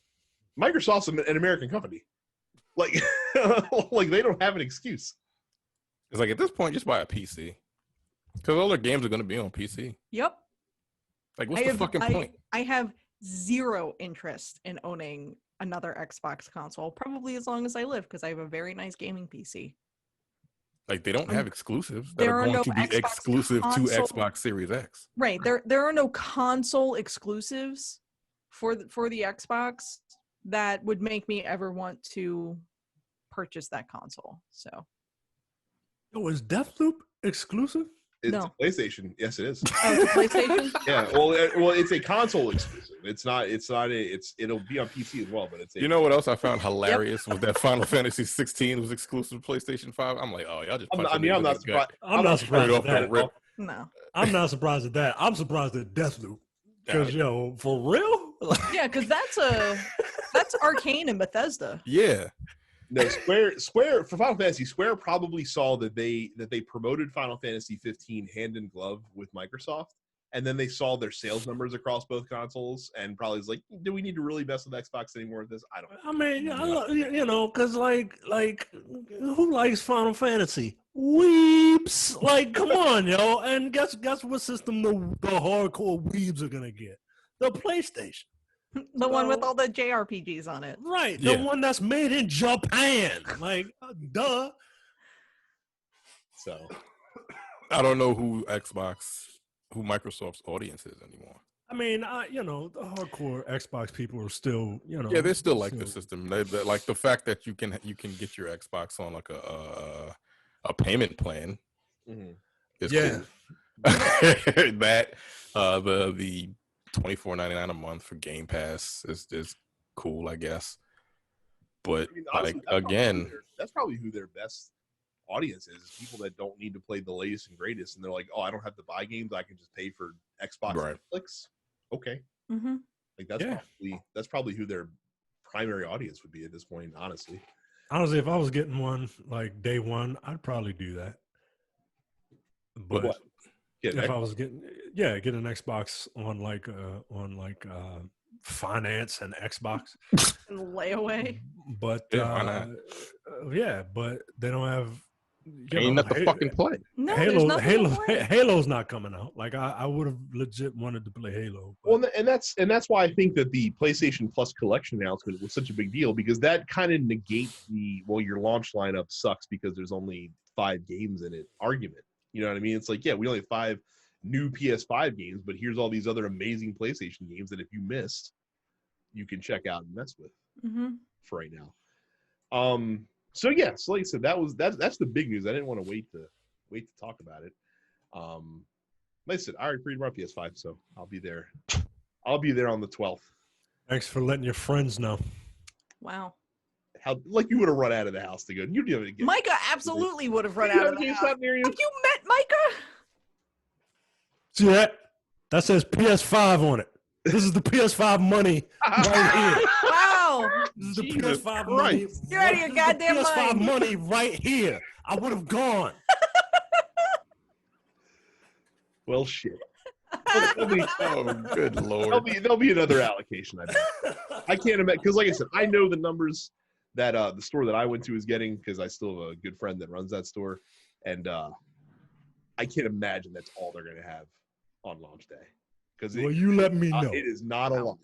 Microsoft's an American company. Like, like they don't have an excuse. It's like, at this point, just buy a PC, because all their games are going to be on PC. Yep. Like, what's the fucking point? I have zero interest in owning another Xbox console, probably as long as I live, because I have a very nice gaming PC. Like, they don't have exclusives that There are are going no to be Xbox exclusive console- to Xbox Series X. Right. There are no console exclusives for the Xbox that would make me ever want to purchase that console. So Oh, is Deathloop exclusive? It's No. a PlayStation. Yes, it is. Oh, it's a PlayStation? Yeah. Well, it's a console exclusive. It'll be on PC as well, but it's. You know what else I found hilarious was that Final Fantasy 16 was exclusive to PlayStation 5. I'm like, oh, y'all just punched I'm not surprised. I'm not surprised off at the that. rip. No. I'm not surprised at that. I'm surprised at Deathloop. Because yo, for real? Yeah, because that's Arcane and Bethesda. Yeah. No, Square for Final Fantasy. Square probably saw that they promoted Final Fantasy 15 hand in glove with Microsoft, and then they saw their sales numbers across both consoles, and probably was like, "Do we need to really mess with Xbox anymore with this?" I don't. I mean, you know, because like who likes Final Fantasy? Weebs. Like, come on, yo. And guess what system the hardcore weebs are gonna get? The PlayStation. The one with all the JRPGs on it. Right. Yeah. The one that's made in Japan. Like, duh. So I don't know who Microsoft's audience is anymore. I mean, you know, the hardcore Xbox people are still, you know. Yeah, they still like the system. They like the fact that you can get your Xbox on like a payment plan. mhm. Is Yeah. cool. That the $24.99 a month for Game Pass is cool, I guess. But I mean, honestly, like that's again, that's probably who their best audience is people that don't need to play the latest and greatest, and they're like, "Oh, I don't have to buy games; I can just pay for Xbox Right. Netflix." Okay, Mm-hmm. like that's probably who their primary audience would be at this point. Honestly, Honestly, if I was getting one like day one, I'd probably do that. But what? Get if an I was get an Xbox on like finance and Xbox, And layaway. but Yeah, why not? yeah, but they don't have. ain't nothing to fucking play. No, there's nothing to play. Halo's not coming out. Like I would have legit wanted to play Halo. But Well, and that's why I think that the PlayStation Plus collection announcement was such a big deal, because that kind of negates your launch lineup sucks because there's only 5 games in it argument. You know what I mean? It's like, yeah, we only have 5 new PS5 games, but here's all these other amazing PlayStation games that if you missed, you can check out and mess with Mm-hmm. for right now. So yeah, so like I said, that's the big news. I didn't want to wait to talk about it. Like I said, I already pre-ordered my PS5, so I'll be there. I'll be there on the 12th. thanks for letting your friends know. Wow. How like you would have run out of the house to go. You didn't even get. Micah absolutely would have run out of the house. GameStop near you? Have you met Micah? See that? That says PS5 on it. This is the PS5 money right here. Wow. This is the Jesus PS5 Christ. money. You're out of your This is the goddamn PS5 mind. money right here. I would have gone. Well, shit. There'll be, Oh, good lord! there'll be another allocation. I bet. I can't imagine because, like I said, I know the numbers that the store that I went to is getting because I still have a good friend that runs that store, and I can't imagine that's all they're going to have on launch day. Because Well, you let me know. it is not a lot.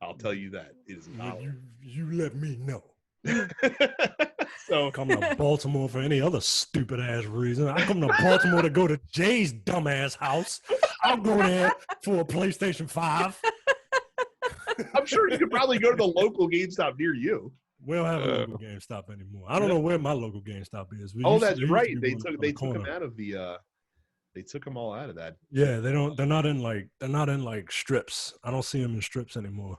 I'll tell you that it is not. Well, you let me know. So Come to Baltimore for any other stupid ass reason. I come to Baltimore to go to Jay's dumbass house. I'll go there for a PlayStation 5. I'm sure you could probably go to the local GameStop near you. We don't have a local GameStop anymore. I don't know where my local GameStop is. That's right. They They took them out of the. They took them all out of that. Yeah, they don't. They're not in like strips. I don't see them in strips anymore.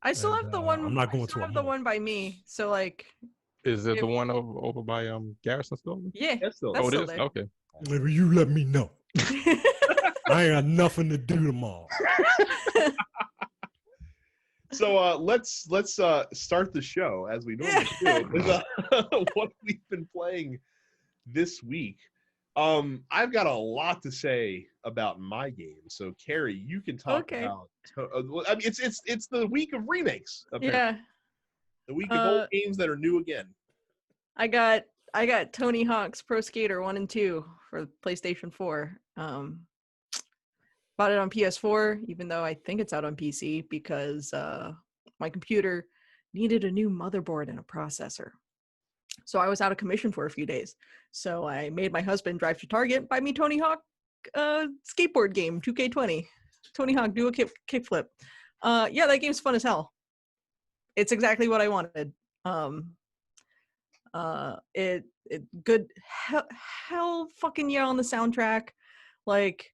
I still And, have the one. I'm not going I still to a have the mall. one by me. So like, Is it the one over by Garrison store? yeah, That's still. That's Oh, it still is. there. Okay. Maybe you let me know. I ain't got nothing to do tomorrow. So let's start the show as we normally do with what we've been playing this week. I've got a lot to say about my game. So Carrie, you can talk Okay. about. I mean, it's the week of remakes. Apparently. Yeah, The week of old games that are new again. I got Tony Hawk's Pro Skater 1 and 2 for PlayStation 4. Bought it on PS4, even though I think it's out on PC because my computer needed a new motherboard and a processor. So I was out of commission for a few days. So I made my husband drive to Target, buy me Tony Hawk skateboard game, 2K20. Tony Hawk, do a kickflip. Yeah, that game's fun as hell. It's exactly what I wanted. It good hell fucking yeah on the soundtrack. Like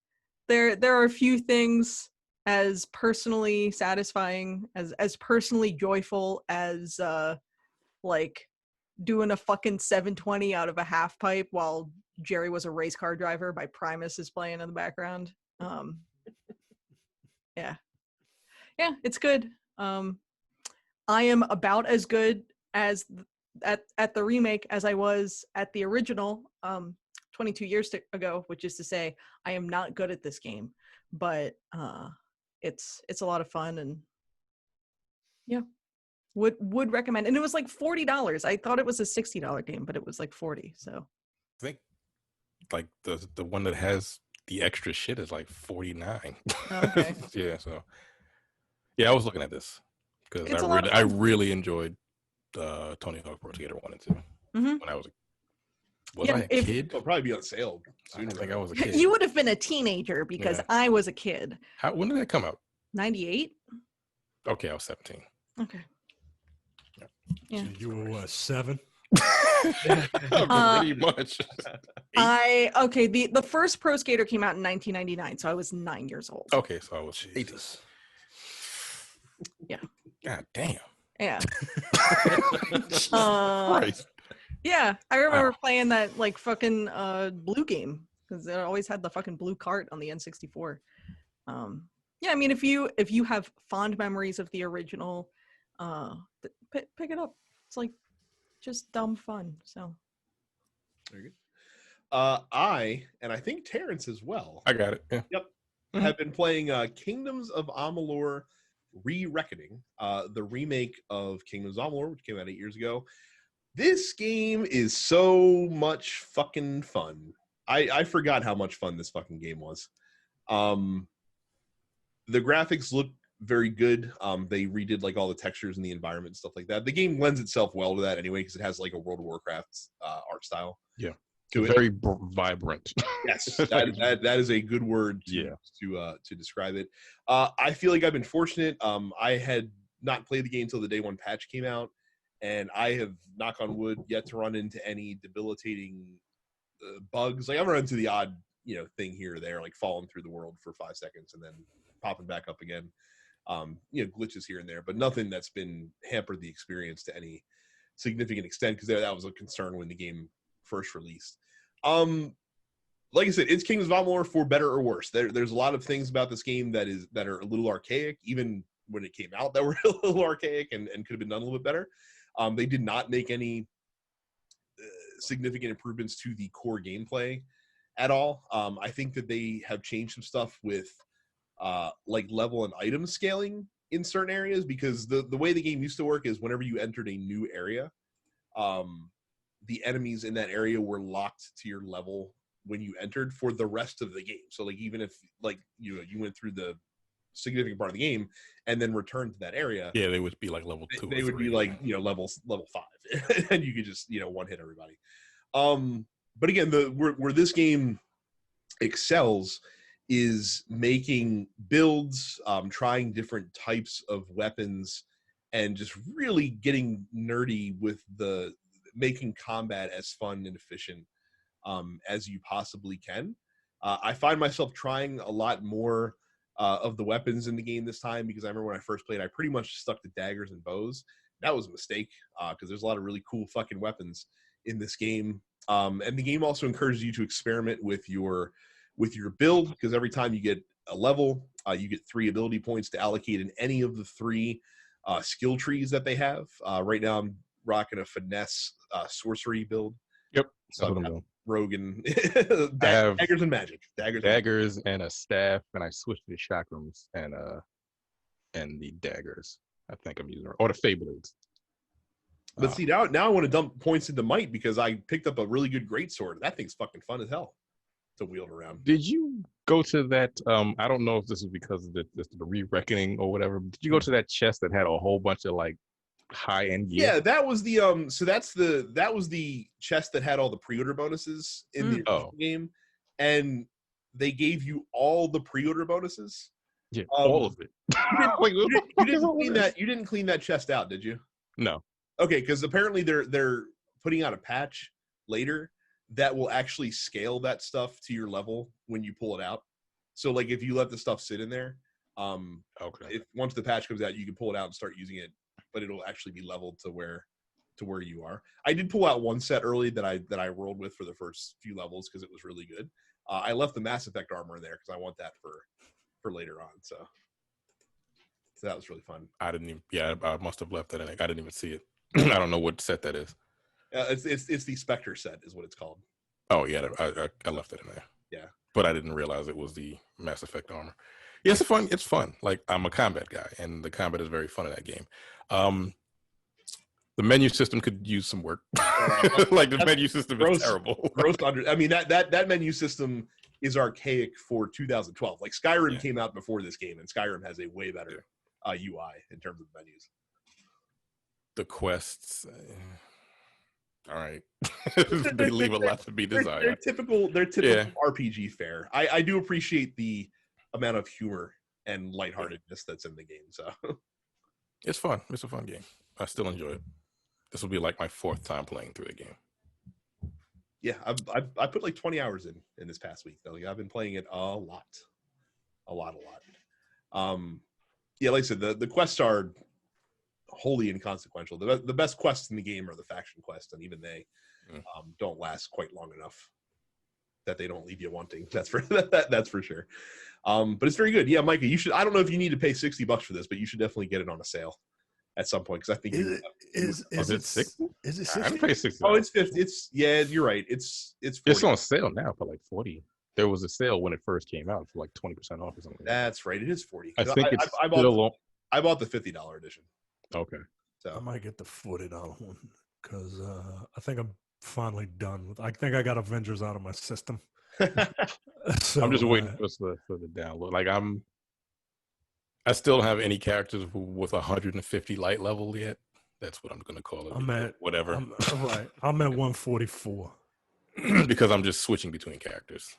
there are a few things as personally satisfying, as personally joyful as like doing a fucking 720 out of a half pipe while Jerry Was a Race Car Driver by Primus is playing in the background. Yeah, it's good. I am about as good as at the remake as I was at the original 22 years ago, which is to say I am not good at this game, but it's a lot of fun, and yeah, would recommend. And it was like $40. I thought it was a $60 game, but it was like 40. So I think like the one that has the extra shit is like 49. Okay. Yeah, so yeah, I was looking at this because It's a lot of I fun. really enjoyed Tony Hawk Pro Skater 1 and 2 Mhm. when I was Yeah, I a if- kid? It'll probably be on sale I soon. think I was a kid. you would have been a teenager because Yeah. I was a kid. When did that come out? 98. Okay, I was 17. Okay. Yeah. So you were what, 7? Pretty much. The first Pro Skater came out in 1999, so I was 9 years old. Okay, so I was 8. Jesus. Yeah. God damn. Yeah. Jesus Uh, Christ. Yeah, I remember Wow. playing that like fucking blue game because it always had the fucking blue cart on the N64. Yeah, I mean, if you have fond memories of the original, pick it up. It's like just dumb fun. So Very good. I think Terrence as well I got it. Yeah. Mhm. have been playing Kingdoms of Amalur Re-Reckoning, the remake of Kingdoms of Amalur, which came out 8 years ago. This game is so much fucking fun. I forgot how much fun this fucking game was. The graphics look very good. They redid like all the textures and the environment and stuff like that. The game lends itself well to that anyway because it has like a World of Warcraft art style. Yeah. To it. Very vibrant. Yes, that is a good word to describe it. I feel like I've been fortunate. I had not played the game until the day one patch came out, and I have, knock on wood, yet to run into any debilitating bugs. Like I've run into the odd thing here or there, like falling through the world for 5 seconds and then popping back up again. Glitches here and there, but nothing that's been hampered the experience to any significant extent because that was a concern when the game first released. Like I said, it's Kingdoms of Amalur for better or worse. There's a lot of things about this game that are a little archaic, even when it came out, that were a little archaic and could have been done a little bit better. They did not make any significant improvements to the core gameplay at all. I think that they have changed some stuff with like level and item scaling in certain areas because the way the game used to work is whenever you entered a new area, the enemies in that area were locked to your level when you entered for the rest of the game. So like even if like you went through the significant part of the game and then returned to that area, Yeah, they would be like level 2. they would be like level 5 and you could just one hit everybody. But again, where this game excels is making builds, trying different types of weapons, and just really getting nerdy with the making combat as fun and efficient as you possibly can. I find myself trying a lot more of the weapons in the game this time because I remember when I first played, I pretty much stuck to daggers and bows. That was a mistake because there's a lot of really cool fucking weapons in this game. And the game also encourages you to experiment with your build because every time you get a level, you get 3 ability points to allocate in any of the 3 skill trees that they have. Right now, I'm rocking a finesse sorcery build. Yep, So that's what I've I'm got doing. Rogan, I have daggers and magic. Daggers and a staff, and I switched to the chakrams and the daggers. I think I'm using or the Feyblades. But see, now I want to dump points into might because I picked up a really good greatsword. That thing's fucking fun as hell to wield around. Did you go to that? I don't know if this is because of the re-reckoning or whatever. But did you go to that chest that had a whole bunch of like high-end gear? Yeah, that was the so that was the chest that had all the pre-order bonuses in the original game, and they gave you all the pre-order bonuses. Yeah, all of it. You didn't clean that chest out, did you? No. Okay, because apparently they're putting out a patch later that will actually scale that stuff to your level when you pull it out. So like if you let the stuff sit in there, if once the patch comes out, you can pull it out and start using it, but it'll actually be leveled to where you are. I did pull out one set early that I rolled with for the first few levels because it was really good. I left the Mass Effect armor in there because I want that for later on. So that was really fun. I didn't even. Yeah, I must have left that in. I didn't even see it. I don't know what set that is. It's the Spectre set is what it's called. Oh yeah, I left it in there. Yeah, but I didn't realize it was the Mass Effect armor. Yeah, it's fun. Like I'm a combat guy, and the combat is very fun in that game. The menu system could use some work. Like the menu system is terrible. I mean that menu system is archaic for 2012. Like Skyrim came out before this game, and Skyrim has a way better UI in terms of menus. The quests, all right, they leave a lot to be desired. They're typical RPG fare. I do appreciate the amount of humor and lightheartedness that's in the game. So it's fun. It's a fun game. I still enjoy it. This will be like my 4th time playing through the game. Yeah, I put like 20 hours in this past week. Like I've been playing it a lot. Yeah, like I said, the quests are wholly inconsequential. The best quests in the game are the faction quests, and even they don't last quite long enough that they don't leave you wanting. That's for sure. But it's very good. Yeah, Micah, you should. I don't know if you need to pay $60 for this, but you should definitely get it on a sale at some point because I think is it 60? Is it 60? I didn't pay $60. Oh, it's 50. You're right. It's 40. It's on sale now for like $40. There was a sale when it first came out for like 20% off or something. That's right. It is $40. I think I bought the $50 edition. Okay. So I might get the $40 one because I think I'm finally done with. I think I got Avengers out of my system. So, I'm just waiting for the download. Like I still don't have any characters with 150 light level yet. That's what I'm going to call it. I'm at whatever. I'm at 144 because I'm just switching between characters.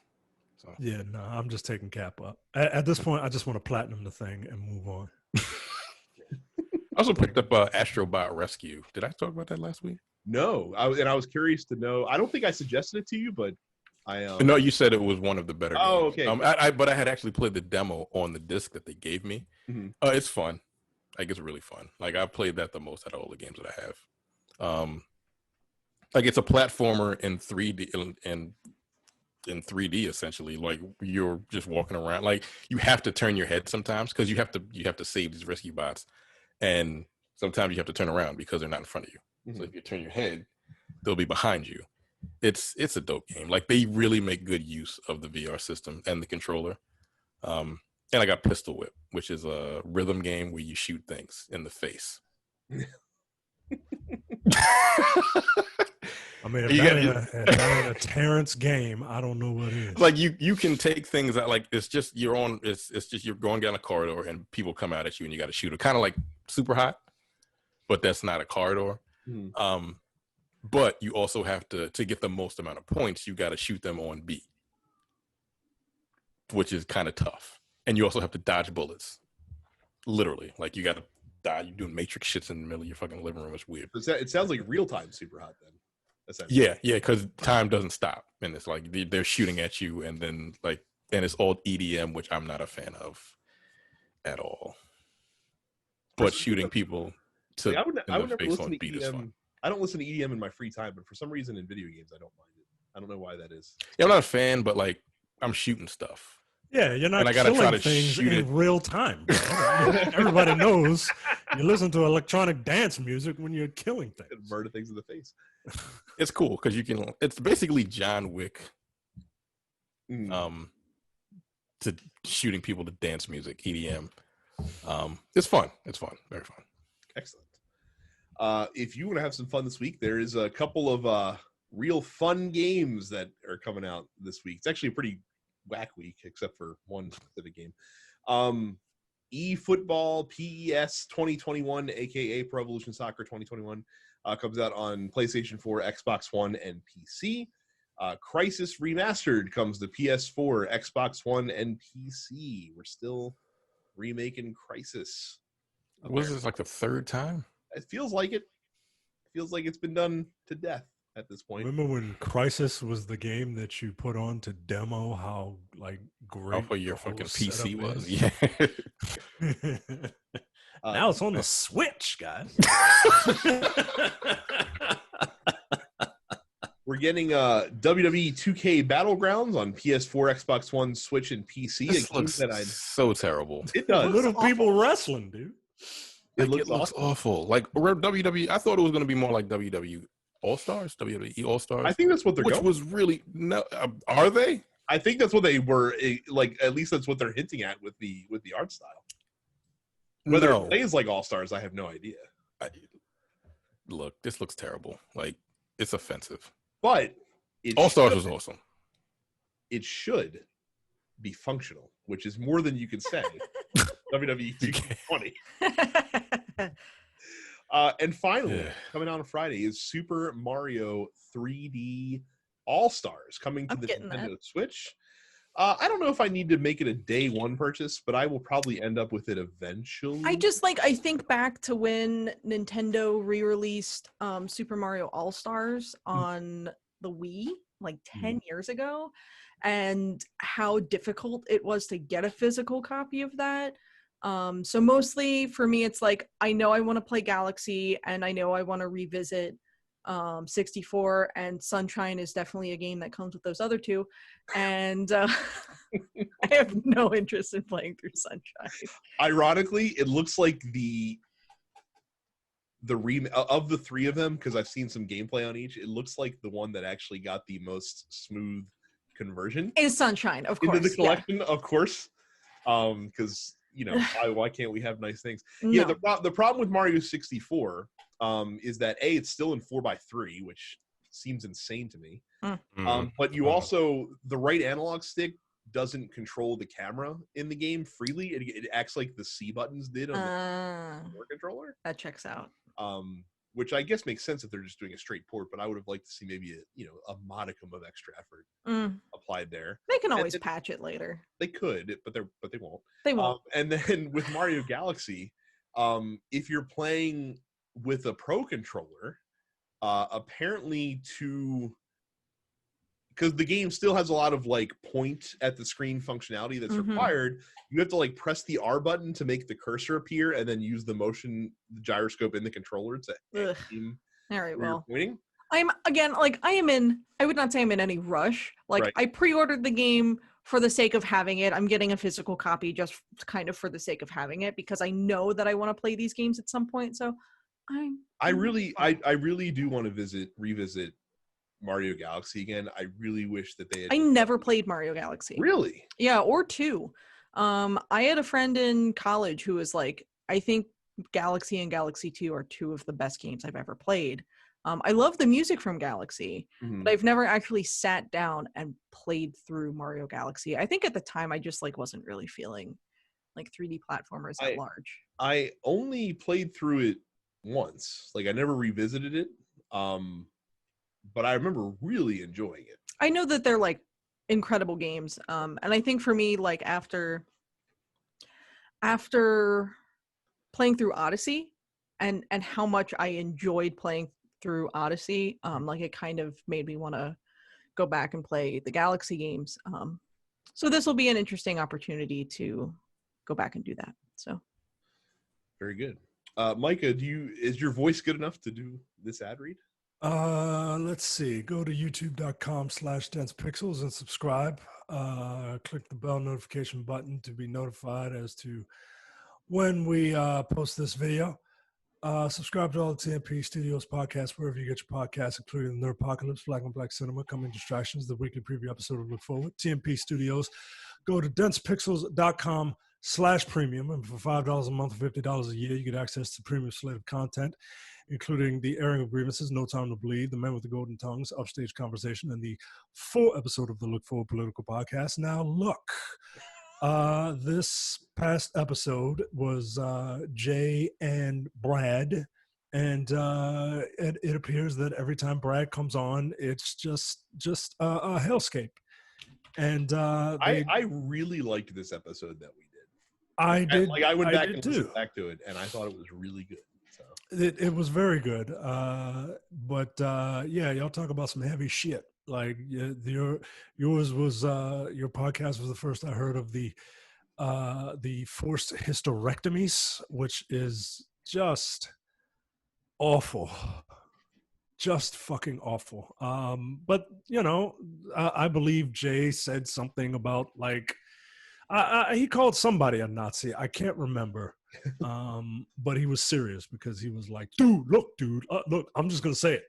So. Yeah, no, I'm just taking Cap up. At this point, I just want to platinum the thing and move on. I also picked up Astrobot Rescue. Did I talk about that last week? No, I was curious to know. I don't think I suggested it to you, but No, you said it was one of the better games. Oh, okay. But I had actually played the demo on the disc that they gave me. Mm-hmm. It's fun. Like it's really fun. Like I played that the most out of all the games that I have. Like it's a platformer in 3D in 3D essentially. Like you're just walking around. Like you have to turn your head sometimes because you have to save these rescue bots, and sometimes you have to turn around because they're not in front of you. Mm-hmm. So if you turn your head, they'll be behind you. It's a dope game. Like they really make good use of the VR system and the controller. And I got Pistol Whip, which is a rhythm game where you shoot things in the face. I mean, if that ain't a Terrence game, I don't know what is. Like you can take things that like it's just you're going down a corridor and people come out at you and you got to shoot it. Kind of like Super Hot, but that's not a corridor. Mm. But you also have to get the most amount of points, you got to shoot them on beat, which is kind of tough. And you also have to dodge bullets, literally. Like you got to die. You're doing Matrix shits in the middle of your fucking living room. It's weird. It sounds like real time Super Hot then. Yeah, because time doesn't stop, and it's like they're shooting at you, and then and it's all EDM, which I'm not a fan of at all. But shooting people to I would never face listen on to beat EDM. is fun. I don't listen to EDM in my free time, but for some reason in video games I don't mind it. I don't know why that is. Yeah, I'm not a fan, but like I'm shooting stuff. Yeah, you're not killing things in real time. Everybody knows you listen to electronic dance music when you're killing things. And murder things in the face. It's cool because it's basically John Wick to shooting people to dance music, EDM. It's fun. It's fun. Very fun. Excellent. If you want to have some fun this week, there is a couple of real fun games that are coming out this week. It's actually a pretty whack week, except for one specific game. eFootball PES 2021, aka Pro Evolution Soccer 2021, comes out on PlayStation 4, Xbox One, and PC. Crisis Remastered comes to PS4, Xbox One, and PC. We're still remaking Crisis. Was this like the third time? It feels like it. It feels like it's been done to death at this point. Remember when Crisis was the game that you put on to demo how like great for your the whole fucking PC setup was. is? Yeah. Now it's on the Switch, guys. We're getting WWE 2K Battlegrounds on PS4, Xbox One, Switch, and PC. This a game looks that I so terrible. it does. Little people wrestling, dude. It Like, looks awful. Like WWE, I thought it was going to be more like WWE All Stars, WWE All Stars. I think that's what they're which going. was really no. Are they? I think that's what they were like. At least that's what they're hinting at with the art style. Whether it plays like All Stars, I have no idea. Look, this looks terrible. Like, it's offensive. But All Stars was awesome. It should be functional, which is more than you can say. WWE 2K20. And finally, coming out on Friday is Super Mario 3D All Stars coming to the Nintendo Switch. I don't know if I need to make it a day one purchase, but I will probably end up with it eventually. I think back to when Nintendo re-released Super Mario All Stars on the Wii like 10 years ago, and how difficult it was to get a physical copy of that. So mostly for me, it's like, I know I want to play Galaxy and I know I want to revisit 64, and Sunshine is definitely a game that comes with those other two. And I have no interest in playing through Sunshine. Ironically, it looks like the of the three of them, because I've seen some gameplay on each, it looks like the one that actually got the most smooth conversion is Sunshine, of course. Into the collection, of course. Because why can't we have nice things? No. Yeah, the problem with Mario 64 is that it's still in 4:3, which seems insane to me. But you also, the right analog stick doesn't control the camera in the game freely. It acts like the C buttons did on the controller. That checks out. Which I guess makes sense if they're just doing a straight port, but I would have liked to see maybe a modicum of extra effort applied there. They can always patch it later. They could, but they won't. They won't. And then with Mario Galaxy, if you're playing with a Pro controller, apparently because the game still has a lot of like point at the screen functionality that's required, you have to like press the R button to make the cursor appear and then use the gyroscope in the controller to aim. All right, well, pointing. I'm again, like, I would not say I'm in any rush. Like, right. I pre-ordered the game for the sake of having it. I'm getting a physical copy just kind of for the sake of having it, because I know that I want to play these games at some point. So I really do want to revisit Mario Galaxy again. I really wish that they had. I never played Mario Galaxy. Really? Yeah, or 2. I had a friend in college who was like, I think Galaxy and Galaxy 2 are 2 of the best games I've ever played. I love the music from Galaxy, but I've never actually sat down and played through Mario Galaxy. I think at the time I just like wasn't really feeling like 3D platformers at large. I only played through it once. Like, I never revisited it. But I remember really enjoying it. I know that they're like incredible games. And I think for me, like after playing through Odyssey and how much I enjoyed playing through Odyssey, like it kind of made me want to go back and play the Galaxy games. So this will be an interesting opportunity to go back and do that. So very good. Micah, is your voice good enough to do this ad read? Let's see. Go to youtube.com/densepixels and subscribe. Click the bell notification button to be notified as to when we post this video. Subscribe to all the TMP Studios podcasts wherever you get your podcasts, including the Nerdpocalypse, Black on Black Cinema, Coming Distractions, the weekly preview episode of Look Forward, TMP Studios. Go to densepixels.com/premium, and for $5 a month or $50 a year, you get access to premium slate of content, including the airing of grievances, No Time to Bleed, The Men with the Golden Tongues, Upstage Conversation, and the full episode of the Look Forward Political Podcast. Now, look, this past episode was Jay and Brad, and it appears that every time Brad comes on, it's just a hellscape. And I really liked this episode that we did. I did. I went back and listened back to it, and I thought it was really good. So It was very good. But yeah, y'all talk about some heavy shit. Like yours was your podcast was the first I heard of the forced hysterectomies, which is just awful. Just fucking awful. But you know, I believe Jay said something about like he called somebody a Nazi. I can't remember. But he was serious because he was like, dude, look, I'm just gonna say it.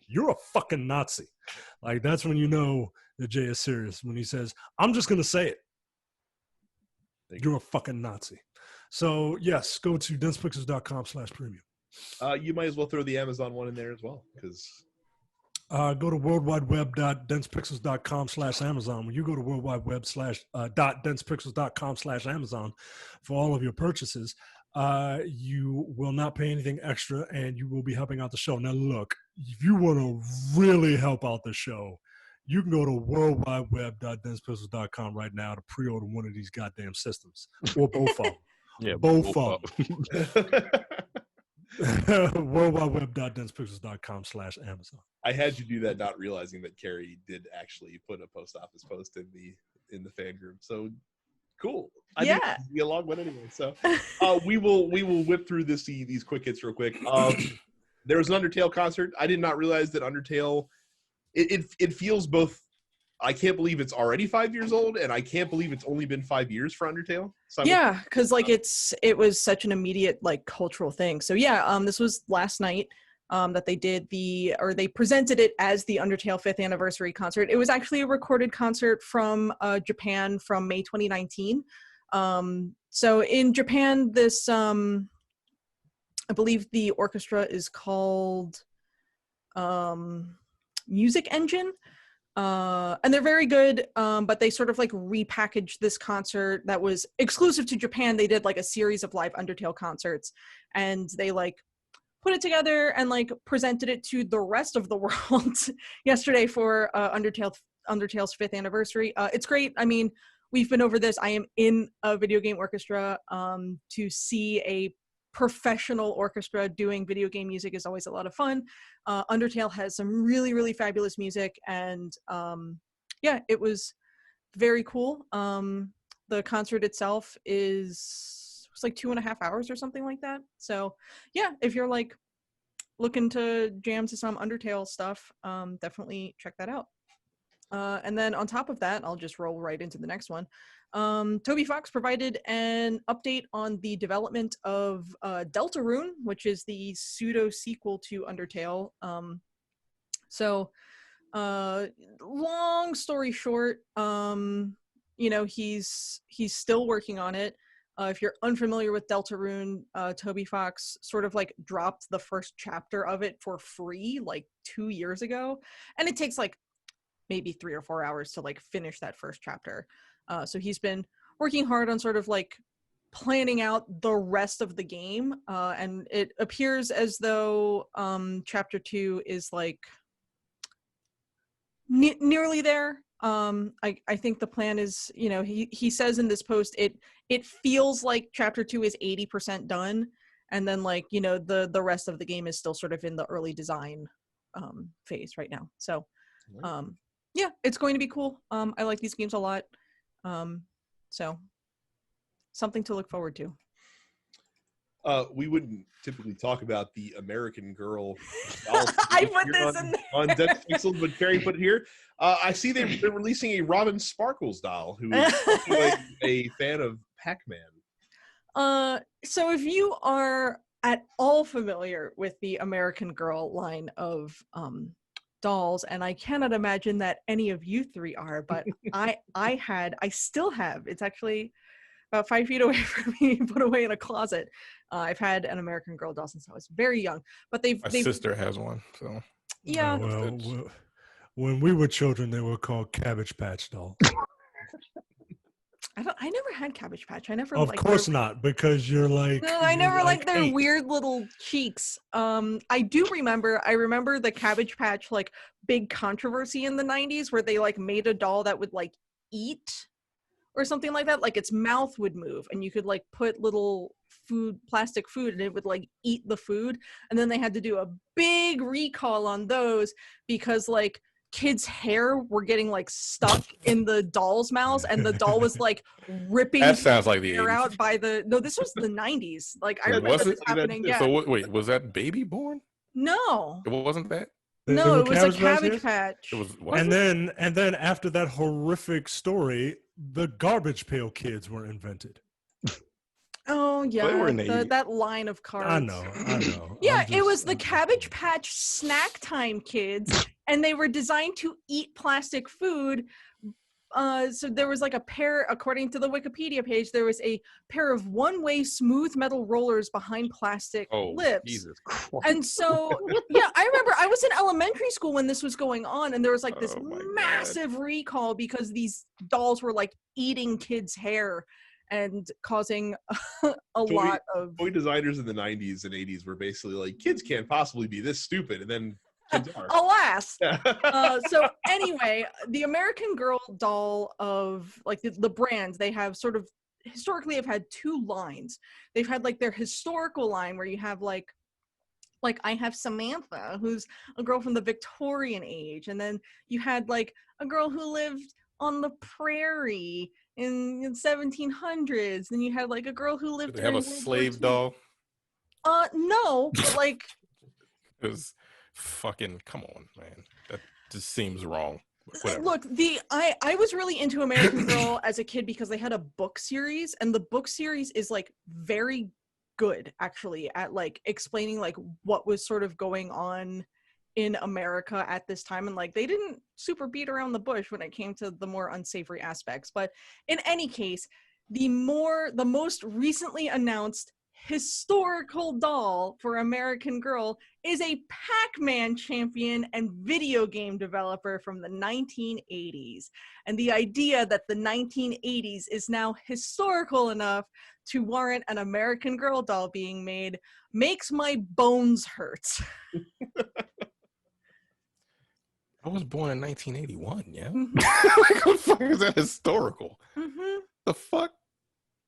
You're a fucking Nazi. Like that's when you know that Jay is serious. When he says, I'm just gonna say it. You're a fucking Nazi. So yes, go to densepixels.com/premium. You might as well throw the Amazon one in there as well, because go to worldwideweb.densepixels.com/Amazon. When you go to worldwideweb.densepixels.com/Amazon for all of your purchases, you will not pay anything extra and you will be helping out the show. Now, look, if you want to really help out the show, you can go to worldwideweb.densepixels.com right now to pre-order one of these goddamn systems or both of them. Yeah, both of them. worldwideweb.densepixels.com/Amazon. I had you do that, not realizing that Carrie did actually put a post office post in the fan group. So cool. I Yeah. didn't get along with anyway. So we will whip through these quick hits real quick. There was an Undertale concert. I did not realize that Undertale. It feels both. I can't believe it's already 5 years old, and I can't believe it's only been 5 years for Undertale. Yeah, because like it was such an immediate like cultural thing. So yeah, this was last night that they did they presented it as the Undertale 5th anniversary concert. It was actually a recorded concert from Japan from May 2019. So in Japan, this I believe the orchestra is called Music Engine. And they're very good, but they sort of like repackaged this concert that was exclusive to Japan. They did like a series of live Undertale concerts, and they like put it together and like presented it to the rest of the world yesterday for Undertale's 5th anniversary. It's great. I mean, we've been over this. I am in a video game orchestra. To see a professional orchestra doing video game music is always a lot of fun. Undertale has some really, really fabulous music, and yeah, it was very cool. The concert itself was like 2.5 hours or something like that. So yeah, if you're like looking to jam to some Undertale stuff, definitely check that out. And then on top of that, I'll just roll right into the next one. Toby Fox provided an update on the development of Deltarune, which is the pseudo sequel to Undertale. So long story short, he's still working on it. If you're unfamiliar with Deltarune, Toby Fox sort of like dropped the first chapter of it for free like 2 years ago, and it takes like maybe 3 or 4 hours to like finish that first chapter. So he's been working hard on sort of like planning out the rest of the game, and it appears as though chapter 2 is like nearly there. I think the plan is, he says in this post, it feels like chapter 2 is 80% done, and then like, the rest of the game is still sort of in the early design phase right now. So yeah, it's going to be cool. I like these games a lot. So something to look forward to. We wouldn't typically talk about the American Girl. I put this in there. On Dead Pixels, but Carrie put it here. I see they're releasing a Robin Sparkles doll, who is a fan of Pac-Man. So if you are at all familiar with the American Girl line of dolls, and I cannot imagine that any of you three are, but I still have. It's actually about 5 feet away from me, put away in a closet. I've had an American Girl doll since I was very young, but my sister has one, so yeah. Well, when we were children, they were called Cabbage Patch dolls. I never had Cabbage Patch. I never. Of course not, because you're like. No, I never liked their 8. weird little cheeks. I remember the Cabbage Patch like big controversy in the 90s where they like made a doll that would like eat or something like that. Like its mouth would move and you could like put little plastic food, and it would like eat the food. And then they had to do a big recall on those because like kids' hair were getting like stuck in the doll's mouths, and the doll was like ripping That sounds like the hair 80s. out by the. No, this was the 90s. Like I remember Was this it? happening. Yeah. So wait, was that Baby Born? No. It wasn't that. No, it was a Cabbage Cabbage Patch? Patch. It was. And it? then after that horrific story, the Garbage Pail Kids were invented. Oh yeah, They were in the 80s. that line of cards. I know. Yeah, I'm it was just- the I'm just- Cabbage Patch Snack Time Kids, and they were designed to eat plastic food. So there was like a pair, according to the Wikipedia page, there was a pair of one-way smooth metal rollers behind plastic Oh, lips. Jesus Christ. And so, yeah, I remember I was in elementary school when this was going on, and there was like this Oh my God. massive recall because these dolls were like eating kids' hair and causing a lot of. Toy designers in the 90s and 80s were basically like, kids can't possibly be this stupid, and then kids are. Alas. So anyway, the American Girl doll of like the brands, they have sort of historically have had two lines. They've had like their historical line where you have like I have Samantha, who's a girl from the Victorian age, and then you had like a girl who lived on the prairie in 1700s. Then you had like a girl who lived. Did they have a during World slave War doll? II. No, but like. It was fucking. Come on, man. That just seems wrong. Whatever. Look, I was really into American Girl as a kid because they had a book series, and the book series is like very good actually at like explaining like what was sort of going on in America at this time, and like they didn't super beat around the bush when it came to the more unsavory aspects. But in any case, the most recently announced historical doll for American Girl is a Pac-Man champion and video game developer from the 1980s. And the idea that the 1980s is now historical enough to warrant an American Girl doll being made makes my bones hurt. I was born in 1981. Yeah. Mhm. Like, what the fuck is that historical? Mhm. The fuck?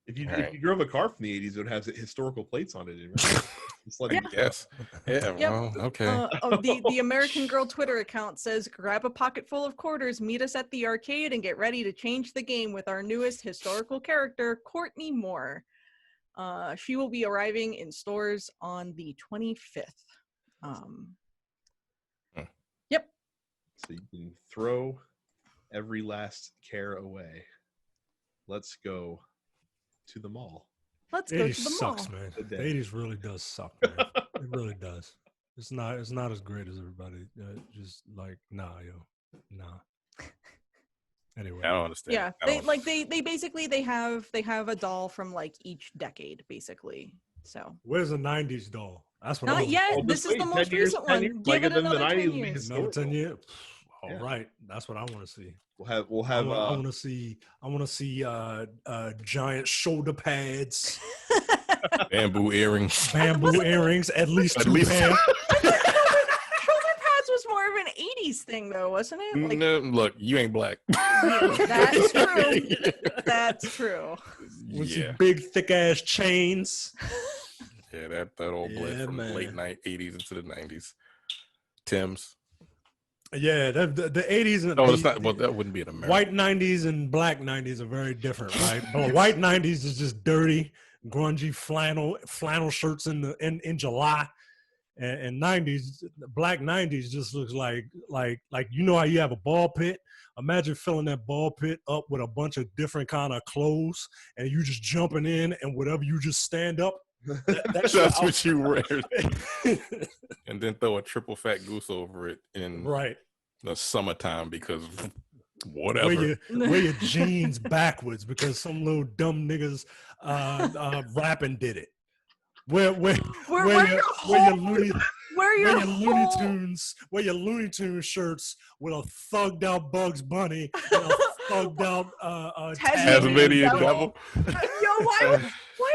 If you Right. drove a car from the 80s, it would have historical plates on it. Right? Just let it- Yes. Yeah. Yep. Well, okay. The American Girl Twitter account says, grab a pocket full of quarters, meet us at the arcade, and get ready to change the game with our newest historical character, Courtney Moore. She will be arriving in stores on the 25th. Yep. So you can throw every last care away. Let's go to the mall. Let's The go 80s to the sucks, mall. man. The The day. 80s really does suck, man. It really does. It's not as great as everybody. Just like nah. Anyway, I don't understand. Yeah, I they don't- like they basically they have a doll from like each decade basically. So where's the '90s doll? That's what. not I'm yet. Well, This just is the wait, most 10 years, recent 10 one. years, Give like, it and then the another 10 90s will be years. Another 10 historical. years. All Yeah. right, that's what I want to see. We'll I have want to see. Giant shoulder pads, bamboo earrings. bamboo earrings, at least At two least- pair. Shoulder pads was more of an 80s thing though, wasn't it? Like No, look, you ain't black. that's true. That's true. With Yeah. some big thick ass chains. Yeah, that old bled Yeah, from man. late 80s into the 90s. Tim's. Yeah, the 80s and No, the, it's not. Well, that wouldn't be an American. white 90s and black 90s are very different, right? But white 90s is just dirty, grungy flannel shirts in July, and 90s, black 90s just looks like you know how you have a ball pit. Imagine filling that ball pit up with a bunch of different kind of clothes, and you just jumping in, and whatever you just stand up. That's your That's what you wear. outfit. And then throw a triple fat goose over it in Right. the summertime because whatever. Wear your jeans backwards because some little dumb niggas rapping did it. Wear Wear your your Looney whole- Tunes, wear your Looney Tunes shirts with a thugged out Bugs Bunny and a thugged out Tasmanian devil. Yo, why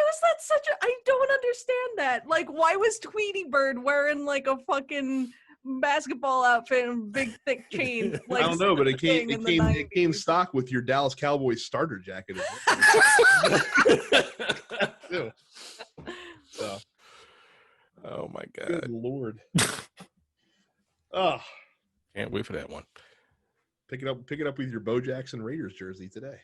was that such a? I don't understand that. Like, why was Tweety Bird wearing like a fucking basketball outfit and big thick chain? Like, I don't know, but it thing in the came 90s. stock with your Dallas Cowboys starter jacket. too. So, Oh my good god! lord. Oh, Can't wait for that one. pick it up with your Bo Jackson Raiders jersey today.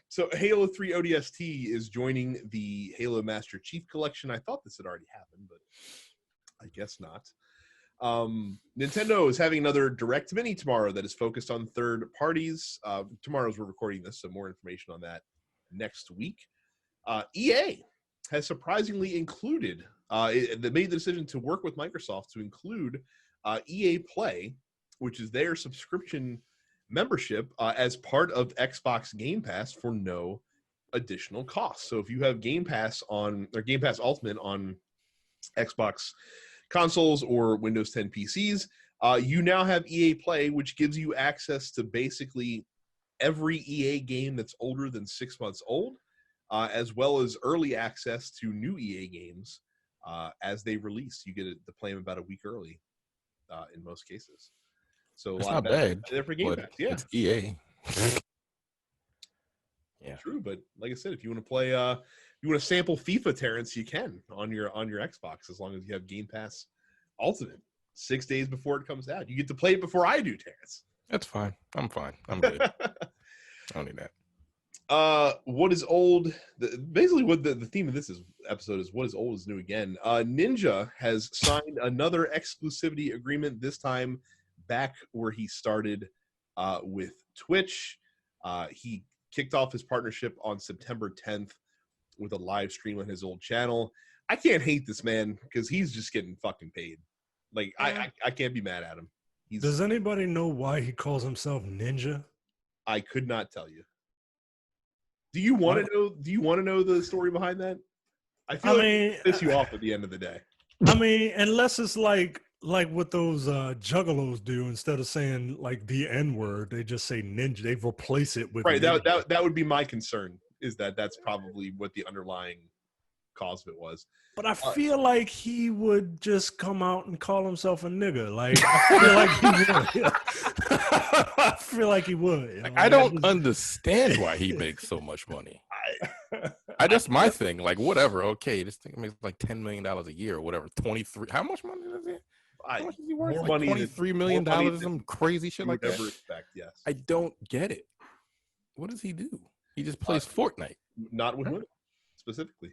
So Halo 3 ODST is joining the Halo Master Chief Collection. I thought this had already happened, but I guess not. Nintendo is having another Direct Mini tomorrow that is focused on third parties. Tomorrow's we're recording this, so more information on that next week. EA has surprisingly included, they made the decision to work with Microsoft to include EA Play, which is their subscription membership as part of Xbox Game Pass for no additional cost. So if you have Game Pass Ultimate on Xbox consoles or Windows 10 PCs, you now have EA Play, which gives you access to basically every EA game that's older than 6 months old, as well as early access to new EA games as they release. You get to play them about a week early in most cases. So It's not bad. There for Game Pass. Yeah, it's EA. Yeah, true. But like I said, if you want to play, you want to sample FIFA, Terrence, you can on your Xbox as long as you have Game Pass Ultimate 6 days before it comes out. You get to play it before I do, Terrence. That's fine. I'm fine. I'm good. I don't need that. What is old? Basically, what the theme of this episode is: what is old is new again. Ninja has signed another exclusivity agreement. This time, back where he started with Twitch. He kicked off his partnership on September 10th with a live stream on his old channel. I can't hate this man because he's just getting fucking paid. Like I can't be mad at him. Does anybody know why he calls himself Ninja? I could not tell you. Do you want to know? Do you want to know the story behind that? I feel like it piss you off at the end of the day. I mean, unless it's like what those juggalos do, instead of saying like the N-word, they just say ninja. They replace it with right. Ninja. That would be my concern. Is that's probably what the underlying cause of it was. But I feel like he would just come out and call himself a nigga. Like I feel like he would. I feel like he would. You know? I don't understand why he makes so much money. I just my thing. Like whatever. Okay, this thing makes like $10 million a year or whatever. 23. How much money is it? How much is he worth? More like money $23 million or some crazy shit like that. Expect, yes. I don't get it. What does he do? He just plays Fortnite. Not with women, specifically.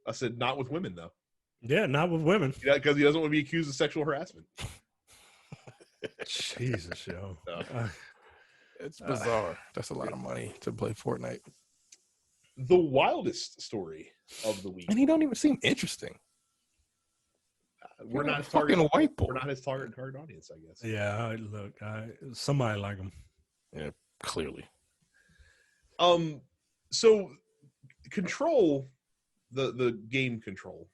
I said not with women, though. Yeah, not with women. Yeah, because he doesn't want to be accused of sexual harassment. Jesus, yo. It's bizarre. That's a lot of money to play Fortnite. The wildest story of the week. And he don't even seem interesting. We're not his fucking target. white boy. We're not his target audience, I guess. Yeah, look, somebody like him. Yeah, clearly. So Control, the game Control.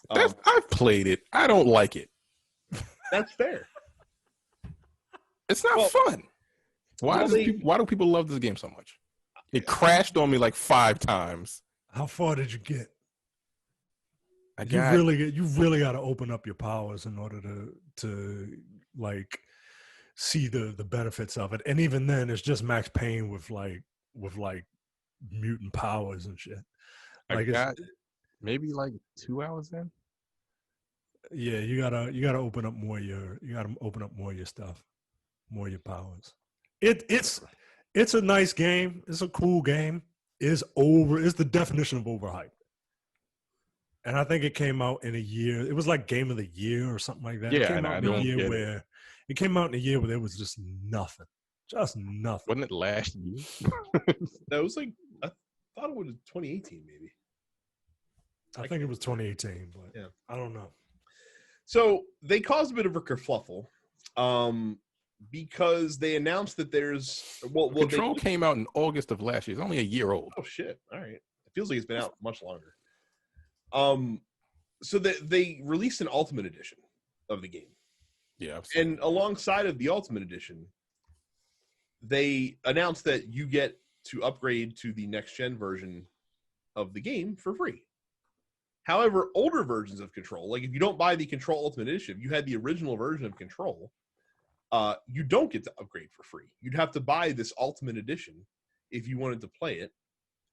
I've played it. I don't like it. That's fair. It's not fun. Why do people love this game so much? It crashed on me like 5 times. How far did you get? You really got to open up your powers in order to like see the benefits of it. And even then, it's just Max Payne with mutant powers and shit. Like I got maybe like 2 hours in. Yeah, you gotta open up more your stuff, more your powers. It's a nice game. It's a cool game. It's the definition of overhyped. And I think it came out in a year. It was like Game of the Year or something like that. Yeah, it came out in a year where there was just nothing. Just nothing. Wasn't it last year? That was like, I thought it was 2018 maybe. I think it was 2018, but yeah, I don't know. So they caused a bit of a kerfluffle because they announced that there's Control came out in August of last year. It's only a year old. Oh shit! All right, it feels like it's been out much longer. So they released an Ultimate Edition of the game. Yeah, and alongside of the Ultimate Edition, they announced that you get to upgrade to the next gen version of the game for free. However, older versions of Control, like if you don't buy the Control Ultimate Edition, if you had the original version of Control, you don't get to upgrade for free. You'd have to buy this Ultimate Edition if you wanted to play it,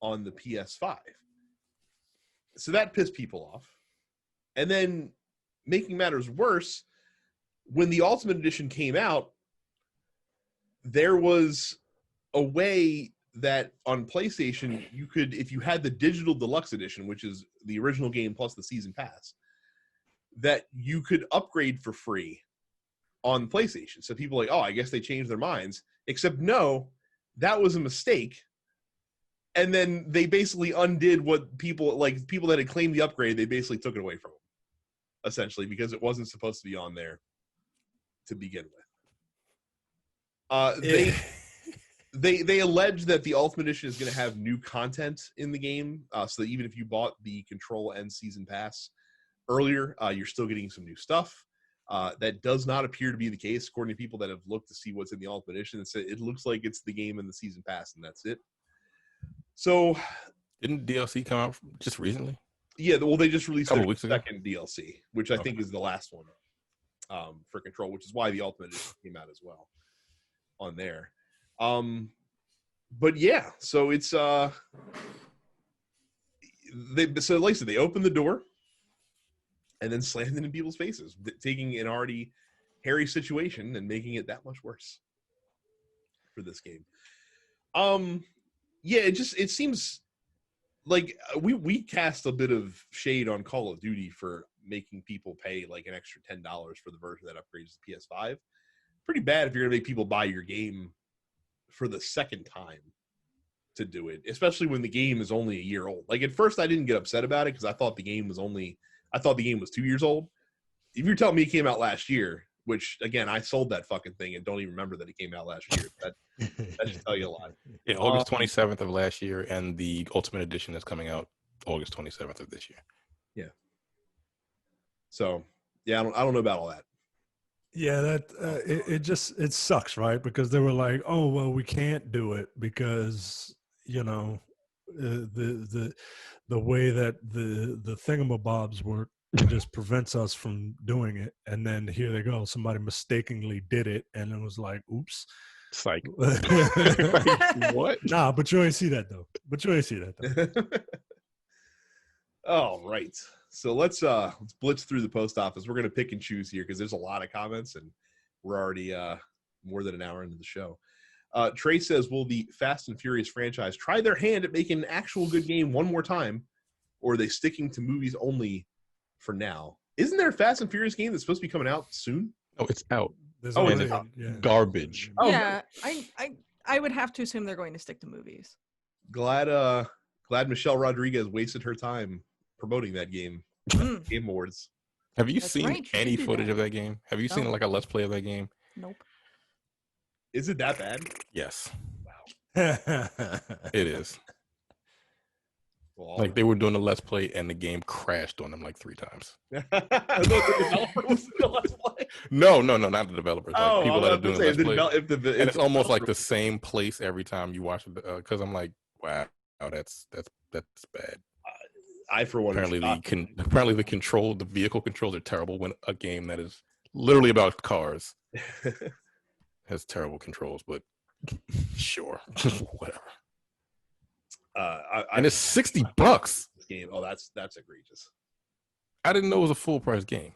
on the PS5. So that pissed people off. And then, making matters worse, when the Ultimate Edition came out, there was a way that on PlayStation you could, if you had the digital deluxe edition, which is the original game plus the season pass, that you could upgrade for free on PlayStation. So people are like, oh, I guess they changed their minds. Except no, that was a mistake. And then they basically undid what people that had claimed the upgrade, they basically took it away from them, essentially, because it wasn't supposed to be on there to begin with. They allege that the Ultimate Edition is going to have new content in the game, so that even if you bought the Control and Season Pass earlier, you're still getting some new stuff. That does not appear to be the case, according to people that have looked to see what's in the Ultimate Edition. It looks like it's the game and the Season Pass, and that's it. So, didn't DLC come out just recently? Yeah, well, they just released their weeks ago? second DLC, which I think is the last one for Control, which is why the Ultimate Edition came out as well on there. But yeah, so it's like I said, they opened the door and then slammed it in people's faces, taking an already hairy situation and making it that much worse for this game. Yeah, it seems like we cast a bit of shade on Call of Duty for making people pay like an extra $10 for the version that upgrades to PS5. Pretty bad if you're gonna make people buy your game for the second time to do it, especially when the game is only a year old. Like at first I didn't get upset about it because I thought the game was 2 years old. If you're telling me it came out last year, which again, I sold that fucking thing and don't even remember that it came out last year. That should tell you a lot. Yeah, August 27th of last year, and the Ultimate Edition is coming out August 27th of this year. Yeah. So, yeah, I don't know about all that. Yeah, that it sucks, right? Because they were like, oh well, we can't do it because the way that the thingamabobs work just prevents us from doing it. And then here they go, somebody mistakenly did it, and it was like, oops. Psych. What? Nah, but you ain't see that though. All right. So let's blitz through the post office. We're gonna pick and choose here because there's a lot of comments and we're already more than an hour into the show. Trey says, will the Fast and Furious franchise try their hand at making an actual good game one more time, or are they sticking to movies only for now? Isn't there a Fast and Furious game that's supposed to be coming out soon? Oh, it's out. And it's garbage. Oh, yeah, I would have to assume they're going to stick to movies. Glad Michelle Rodriguez wasted her time promoting that game. Game Awards. Have you That's seen right, any footage of that game? Have you seen No. like a Let's Play of that game? Nope. Is it that bad? Yes, Wow. it is. Well, Like they were doing a Let's Play and the game crashed on them like 3 times. the developer was in the Let's Play. No, not the developers. Like people that are doing Let's Play. And it's almost like the developer- same place every time you watch it. Because I'm like, wow, that's bad. I for one. Apparently the vehicle controls are terrible when a game that is literally about cars has terrible controls. But sure, whatever. And it's $60. This game. Oh, that's egregious. I didn't know it was a full price game.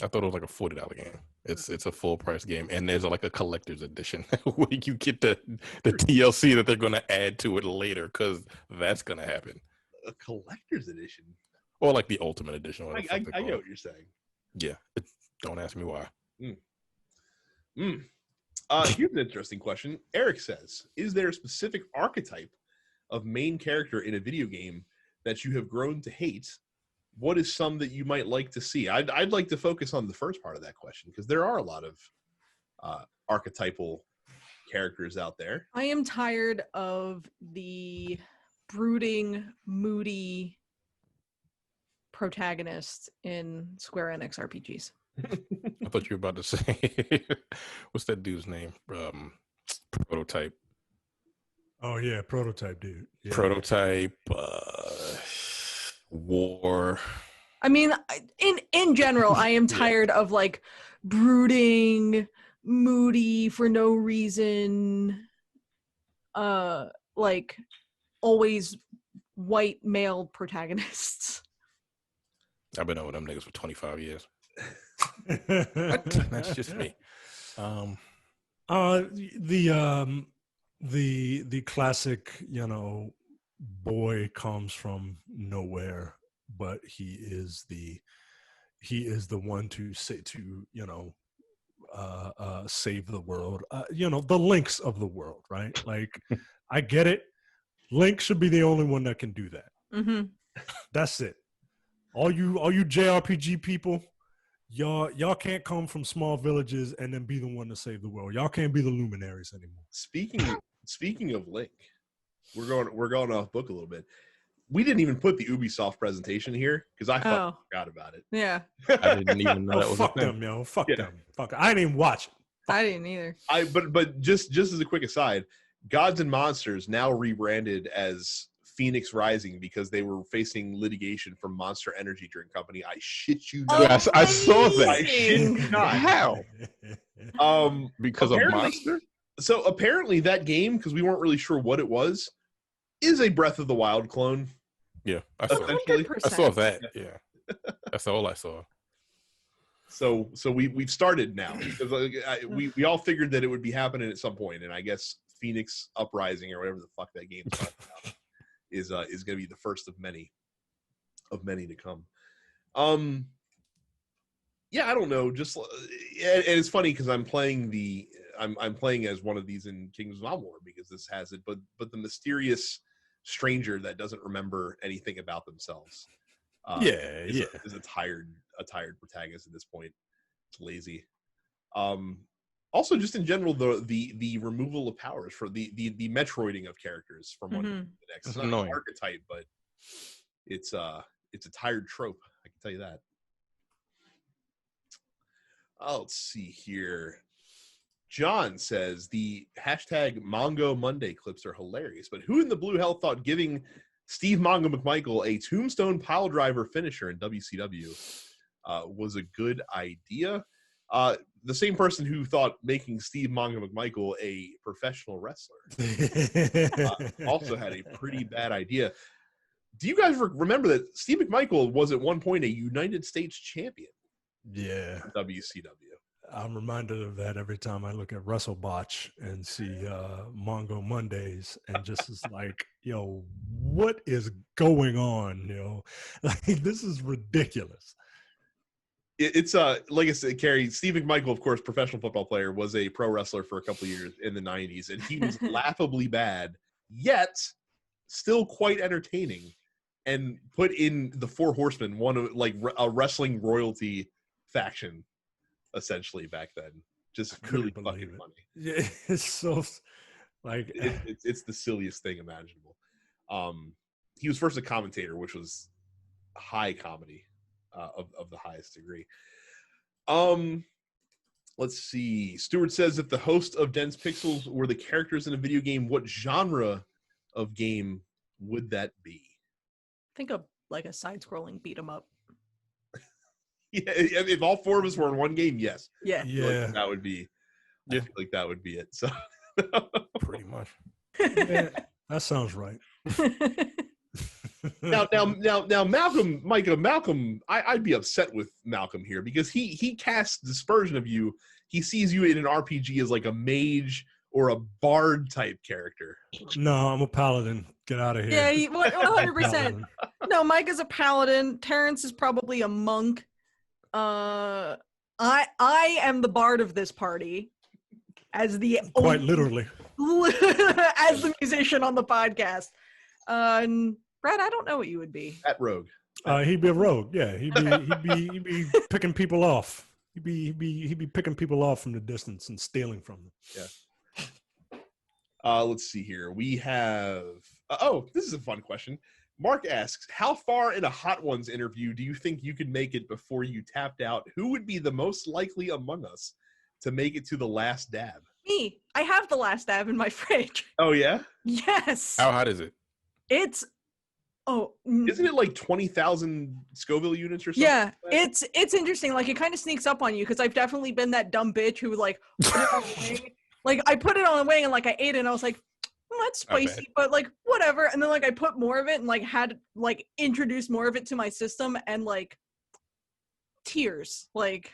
I thought it was like a $40 game. It's a full price game, and there's like a collector's edition where you get the DLC that they're going to add to it later because that's going to happen. A collector's edition. Or like the Ultimate Edition. I get what you're saying. Yeah, don't ask me why. Here's an interesting question. Eric says, "Is there a specific archetype of main character in a video game that you have grown to hate? What is some that you might like to see?" I'd like to focus on the first part of that question because there are a lot of archetypal characters out there. I am tired of the brooding, moody protagonist in Square Enix RPGs. I thought you were about to say, what's that dude's name? Prototype. Oh yeah, Prototype dude. Yeah. Prototype. War. I mean, in general, I am tired of like brooding, moody for no reason, like always white male protagonists. I've been over them niggas for 25 years. That's just me. The classic, boy comes from nowhere, but he is the one to say save the world. The Links of the world, right? Like, I get it. Link should be the only one that can do that. Mm-hmm. That's it. All you JRPG people, y'all can't come from small villages and then be the one to save the world. Y'all can't be the luminaries anymore. Speaking of Link, we're going off book a little bit. We didn't even put the Ubisoft presentation here because I fucking forgot about it. Yeah. I didn't even know that was fuck them, yo. Fuck them. Fuck. I didn't even watch it. I didn't either. But just as a quick aside, Gods and Monsters now rebranded as Phoenix Rising because they were facing litigation from Monster Energy Drink Company. I shit you not. Yes, I saw that. I shit you not. How? Because of Monster? So apparently that game, because we weren't really sure what it was, is a Breath of the Wild clone. Yeah, I saw that. Yeah, that's all I saw. So we've started now. We all figured that it would be happening at some point, and I guess Phoenix Uprising or whatever the fuck that game's talking about is going to be the first of many to come. Yeah, I don't know. Just and it's funny because I'm playing I'm playing as one of these in Kingdoms of Amalur because this has it, but the mysterious stranger that doesn't remember anything about themselves. Is a tired protagonist at this point. It's lazy. Also, just in general, the removal of powers for the Metroiding of characters from one to the next. It's not an archetype, but it's a tired trope. I can tell you that. Let's see here. John says the hashtag Mongo Monday clips are hilarious, but who in the blue hell thought giving Steve Mongo McMichael a tombstone pile driver finisher in WCW was a good idea? The same person who thought making Steve Mongo McMichael a professional wrestler also had a pretty bad idea. Do you guys remember that Steve McMichael was at one point a United States champion? Yeah. WCW. I'm reminded of that every time I look at WrestleBotch and see Mongo Mondays, and just is like, yo, what is going on? Like, this is ridiculous. It's like I said, Carrie, Steve McMichael, of course, professional football player, was a pro wrestler for a couple of years in the 90s, and he was laughably bad, yet still quite entertaining, and put in the Four Horsemen, one of like a wrestling royalty faction. Essentially back then, just really fucking funny. Yeah, it's so like it's the silliest thing imaginable. He was first a commentator, which was high comedy of the highest degree. Let's see. Stuart says, if the host of Dense Pixels were the characters in a video game, what genre of game would that be? Think of like a side-scrolling beat 'em up. Yeah, if all four of us were in one game, yes. Yeah. Like that would be. I feel like that would be it. So pretty much. Yeah, that sounds right. now, Malcolm. I'd be upset with Malcolm here because he casts dispersion of you. He sees you in an RPG as like a mage or a bard type character. No, I'm a paladin. Get out of here. Yeah, 100%. No, Mike is a paladin. Terrence is probably a monk. I am the bard of this party, as the quite literally as the musician on the podcast. And Brad, I don't know what you would be. At rogue. He'd be a rogue. Yeah, he'd be picking people off. He'd be picking people off from the distance and stealing from them. Yeah. Let's see here. We have. This is a fun question. Mark asks, how far in a Hot Ones interview do you think you could make it before you tapped out? Who would be the most likely among us to make it to the last dab? Me. I have the last dab in my fridge. Oh, yeah? Yes. How hot is it? It's... Isn't it like 20,000 Scoville units or something? Yeah, it's interesting. Like, it kind of sneaks up on you because I've definitely been that dumb bitch who, like, put it on a wing. Like, I put it on a wing and, like, I ate it and I was like, that's Not bad. spicy, but like whatever. And then like I put more of it and like had like introduced more of it to my system and like tears. Like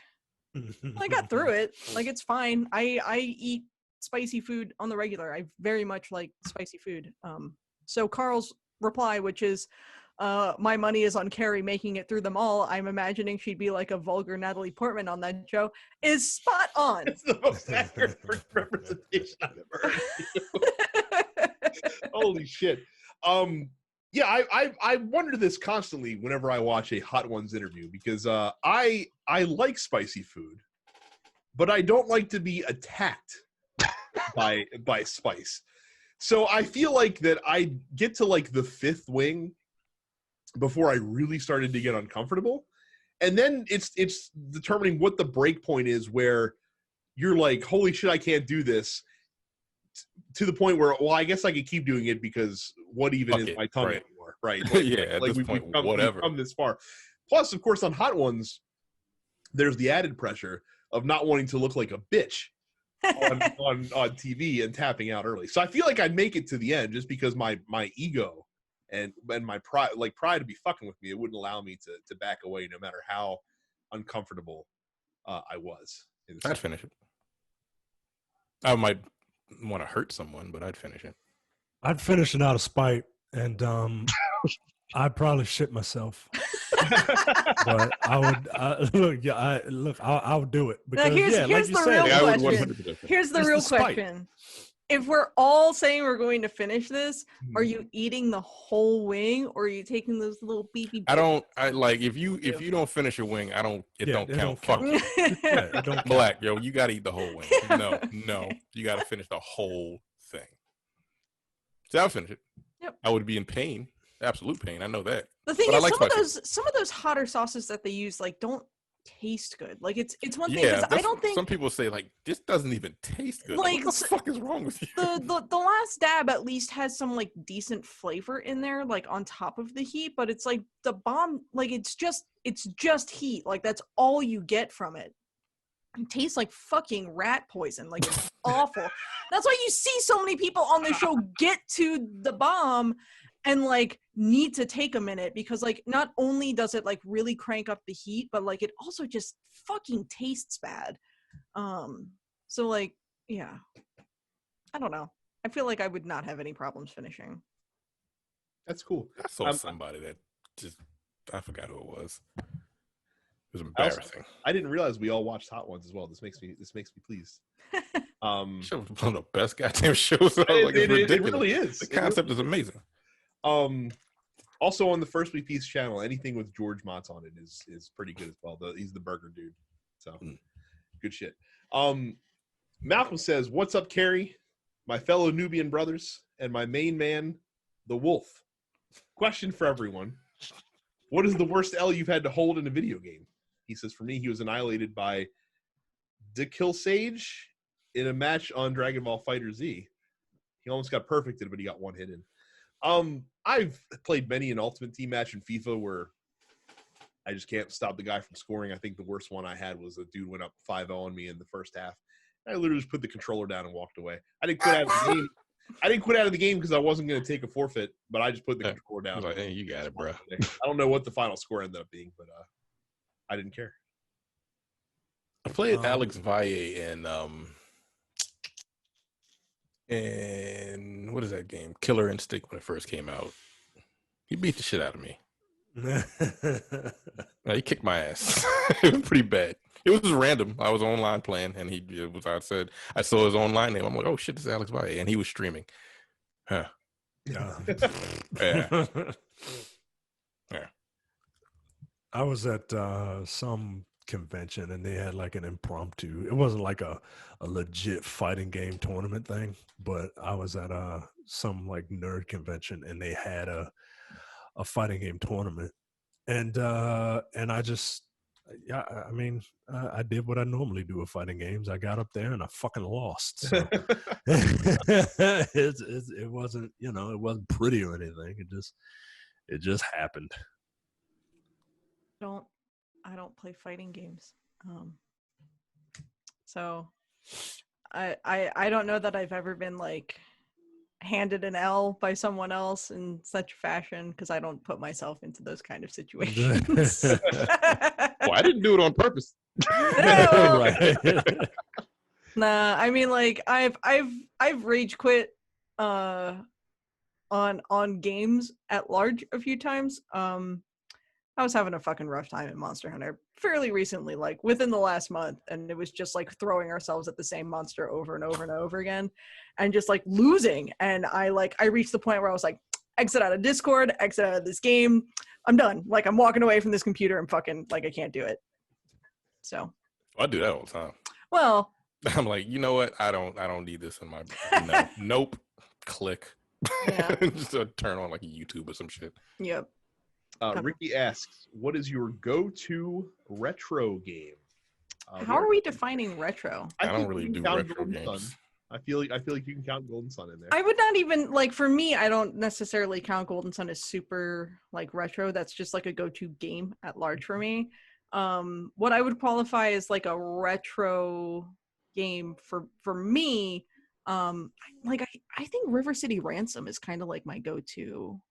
I got through it. Like it's fine. I eat spicy food on the regular. I very much like spicy food. So Carl's reply, which is my money is on Carrie making it through them all. I'm imagining she'd be like a vulgar Natalie Portman on that show. Is spot on. It's the most accurate representation I've ever heard. Holy shit. Yeah, I wonder this constantly whenever I watch a Hot Ones interview because I like spicy food, but I don't like to be attacked by spice. So I feel like that I get to like the fifth wing before I really started to get uncomfortable. And then it's determining what the break point is where you're like, holy shit, I can't do this, to the point where, well, I guess I could keep doing it because what even is my tongue anymore, right? Like, Yeah, at this point, whatever. We've come this far. Plus, of course, on Hot Ones, there's the added pressure of not wanting to look like a bitch on TV and tapping out early. So I feel like I'd make it to the end just because my ego and my pride to be fucking with me. It wouldn't allow me to back away no matter how uncomfortable I was. I'd finish it. I might want to hurt someone, but I'd finish it. I'd finish it out of spite, and I'd probably shit myself. But I would I would do it because here's the real question. Here's the real question. If we're all saying we're going to finish this, are you eating the whole wing or are you taking those little beefy bits? If you don't finish your wing, it don't count. Fuck you. It don't Black, yo, you gotta eat the whole wing. No, you gotta finish the whole thing. So I'll finish it. Yep. I would be in pain, absolute pain. I know that. The thing is, some of those hotter sauces that they use like don't taste good. Like it's one thing because I don't think some people say like this doesn't even taste good. Like what the fuck is wrong with you? The last dab at least has some like decent flavor in there, like on top of the heat, but it's like the bomb, like it's just heat. Like that's all you get from it. It tastes like fucking rat poison. Like it's awful. That's why you see so many people on the show get to the bomb and like need to take a minute because like not only does it like really crank up the heat, but like it also just fucking tastes bad. So like, yeah, I don't know. I feel like I would not have any problems finishing. That's cool. I saw somebody that I forgot who it was. It was embarrassing. I didn't realize we all watched Hot Ones as well. This makes me pleased. Show was one of the best goddamn shows. It really is. The concept is amazing. Also on the First Week Piece channel, anything with George Motz on it is pretty good as well. He's the burger dude, so good shit. Malcolm says, "What's up, Carrie? My fellow Nubian brothers and my main man, the Wolf. Question for everyone: what is the worst L you've had to hold in a video game?" He says, "For me, he was annihilated by Sage in a match on Dragon Ball Fighter Z. He almost got perfected, but he got one hit in." I've played many an Ultimate Team match in FIFA where I just can't stop the guy from scoring. I think the worst one I had was a dude went up 5-0 on me in the first half. I literally just put the controller down and walked away. I didn't quit out of the game. I didn't quit out of the game because I wasn't going to take a forfeit, but I just put the controller down. Like, hey, you got it, bro. I don't know what the final score ended up being, but I didn't care. I played Alex Valle and what is that game? Killer Instinct when it first came out. He beat the shit out of me. He kicked my ass. It was pretty bad. It was random. I was online playing, and I saw his online name. I'm like, oh shit, this is Alex Valle, and he was streaming. Huh. Yeah. Yeah. I was at some convention and they had like an impromptu. It wasn't like a legit fighting game tournament thing, but I was at some like nerd convention and they had a fighting game tournament, and I just I did what I normally do with fighting games. I got up there and I fucking lost. So. It wasn't, it wasn't pretty or anything. It just happened. I don't play fighting games. So I don't know that I've ever been like handed an L by someone else in such fashion because I don't put myself into those kind of situations. Well, I didn't do it on purpose. No. Right. Nah, I mean, like I've rage quit on games at large a few times. I was having a fucking rough time in Monster Hunter fairly recently, like within the last month, and it was just like throwing ourselves at the same monster over and over and over again, and just like losing. And I reached the point where I was like, exit out of Discord, exit out of this game. I'm done. Like I'm walking away from this computer and fucking like I can't do it. So I do that all the time. well, I'm like, you know what? I don't need this in my nope. Click. Yeah. Just turn on like a YouTube or some shit. Yep. Ricky asks, what is your go-to retro game? How are we defining retro? I don't think really you can do count retro Golden games. Sun. I feel like you can count Golden Sun in there. I would not even like for me, I don't necessarily count Golden Sun as super like retro. That's just like a go-to game at large for me. What I would qualify as like a retro game for me, like I think River City Ransom is kind of like my go-to.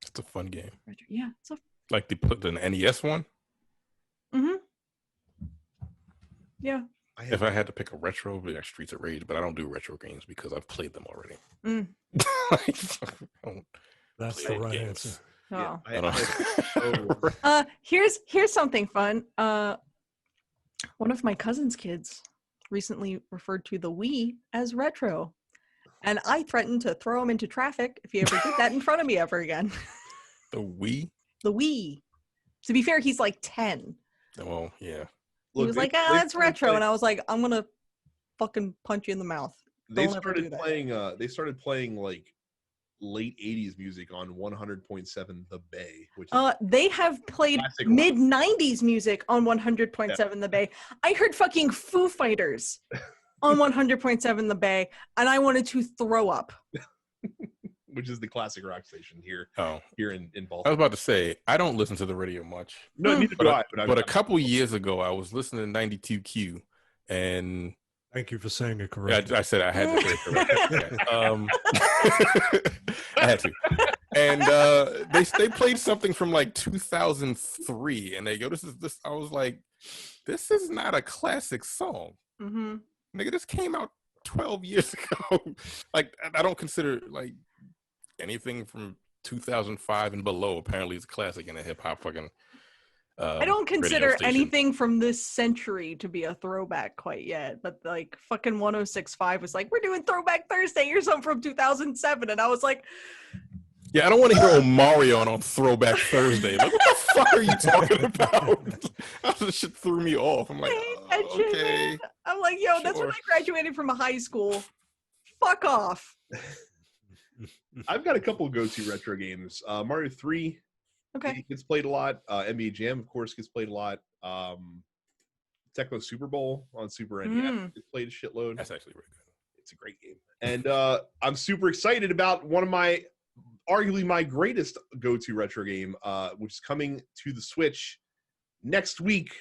It's a fun game. Retro. Yeah, it's a Like they put the NES one. yeah. If I had to pick a retro, it'd be like Streets of Rage, but I don't do retro games because I've played them already. That's play the right games. answer. Oh. Yeah, Here's something fun. One of my cousin's kids recently referred to the Wii as retro, and I threatened to throw him into traffic if he ever did that in front of me ever again. The Wii? The Wii. To be fair, he's like 10. Oh, yeah. He was like, "Ah, that's retro," and I was like, "I'm gonna fucking punch you in the mouth." They Don't ever do started that. playing. They started playing like late '80s music on 100.7 The Bay, which is They have played classic rock. mid 90s music on 100.7 The Bay. I heard fucking Foo Fighters on 100.7 The Bay, and I wanted to throw up. which is the classic rock station here Oh, here in I was Baltimore. about to say, I don't listen to the radio much. No, neither do I. But a couple years ago, I was listening to 92Q, and Thank you for saying it I, correctly. I said I had to say it correctly. I had to. And they played something from like 2003, and they go, "This is this." I was like, "This is not a classic song, nigga. This came out 12 years ago." Like, I don't consider like anything from 2005 and below apparently is a classic in a hip hop fucking. I don't radio consider station. anything from this century to be a throwback quite yet, but like fucking 106.5 was like, "We're doing Throwback Thursday. Here's something from 2007," and I was like, Yeah, I don't want to hear Omarion on Throwback Thursday. Like, what the fuck are you talking about? That shit threw me off. I'm like, okay. I'm like, yo, that's when Sure. I graduated from a high school. Fuck off. I've got a couple of go-to retro games. Mario 3 Okay. gets played a lot. NBA Jam, of course, gets played a lot. Tecmo Super Bowl on Super NES gets played a shitload. That's actually really good. It's a great game. And I'm super excited about one of my, arguably my greatest go-to retro game, which is coming to the Switch next week.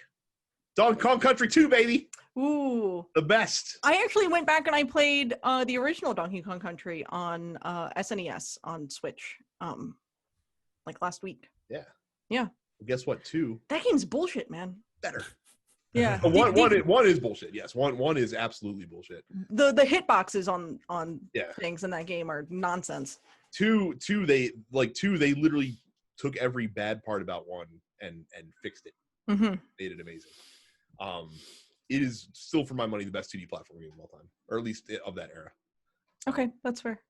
Donkey Kong Country 2, baby. Ooh. The best. I actually went back and I played the original Donkey Kong Country on SNES on Switch like last week. Yeah. Yeah. Well, guess what? 2 That game's bullshit, man. better. Yeah. One is bullshit. Yes, one is absolutely bullshit. The hitboxes on Yeah. things in that game are nonsense. Two they literally took every bad part about 1 and fixed it. Made it amazing. It is still, for my money, the best 2D platform game of all time, or at least of that era. Okay, that's fair.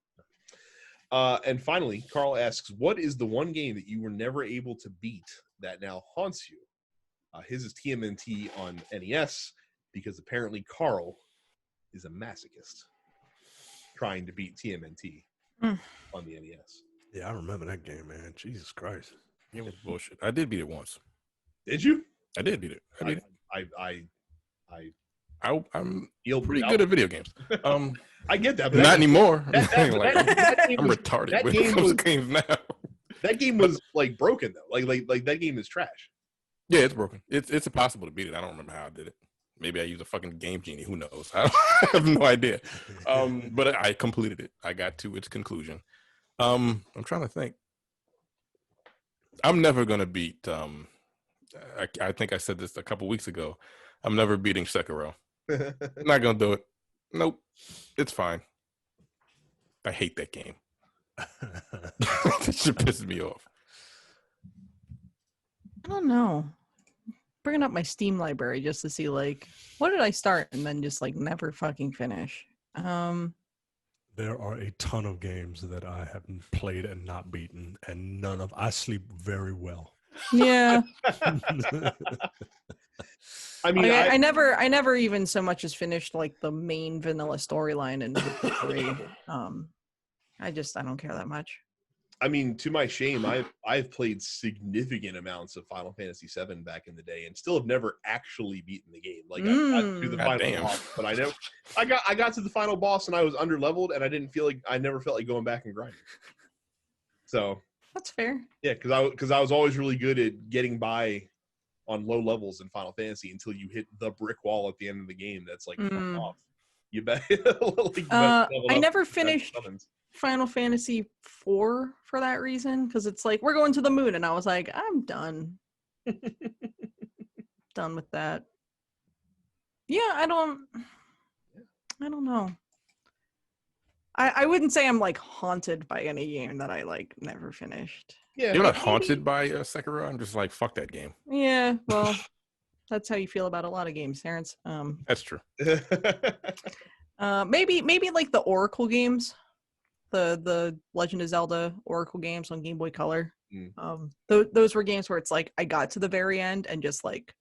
And finally, Carl asks, what is the one game that you were never able to beat that now haunts you? His is TMNT on NES, because apparently Carl is a masochist trying to beat TMNT on the NES. Yeah, I remember that game, man. Jesus Christ. It was bullshit. I did beat it once. Did you? I did beat it. I beat it. I'm feel pretty good at video games. I get that, but Not anymore. that game I'm was- retarded that with game those was- games now. that game was like broken though. Like that game is trash. Yeah, it's broken. It's impossible to beat it. I don't remember how I did it. Maybe I use a fucking Game Genie. Who knows? I have no idea. But I completed it. I got to its conclusion. I'm trying to think. I'm never gonna beat. I think I said this a couple weeks ago. I'm never beating Sekiro. Not gonna do it. Nope. It's fine. I hate that game. That shit pisses me off. I don't know. Bringing up my Steam library just to see like what did I start and then just like never fucking finish. There are a ton of games that I haven't played and not beaten, and none of. I sleep very well. Yeah. I mean, Like, I never even so much as finished like the main vanilla storyline in Witcher 3. I don't care that much. I mean, to my shame, I've played significant amounts of Final Fantasy VII back in the day, and still have never actually beaten the game. Like I got to the final boss, but I got to the final boss, and I was underleveled, and I never felt like going back and grinding. So That's fair. yeah, because I was always really good at getting by on low levels in Final Fantasy until you hit the brick wall at the end of the game. That's like fuck off. You bet. I never finished Final Fantasy IV for that reason, because it's like we're going to the moon, and I was like, I'm done. Done with that. Yeah, I don't know. I wouldn't say I'm like haunted by any game that I like never finished. Yeah, You're not haunted by Sekiro. I'm just like, fuck that game. Yeah, well, that's how you feel about a lot of games, Terrence. That's true. Maybe like the Oracle games, the Legend of Zelda Oracle games on Game Boy Color. Those were games where it's like I got to the very end and just like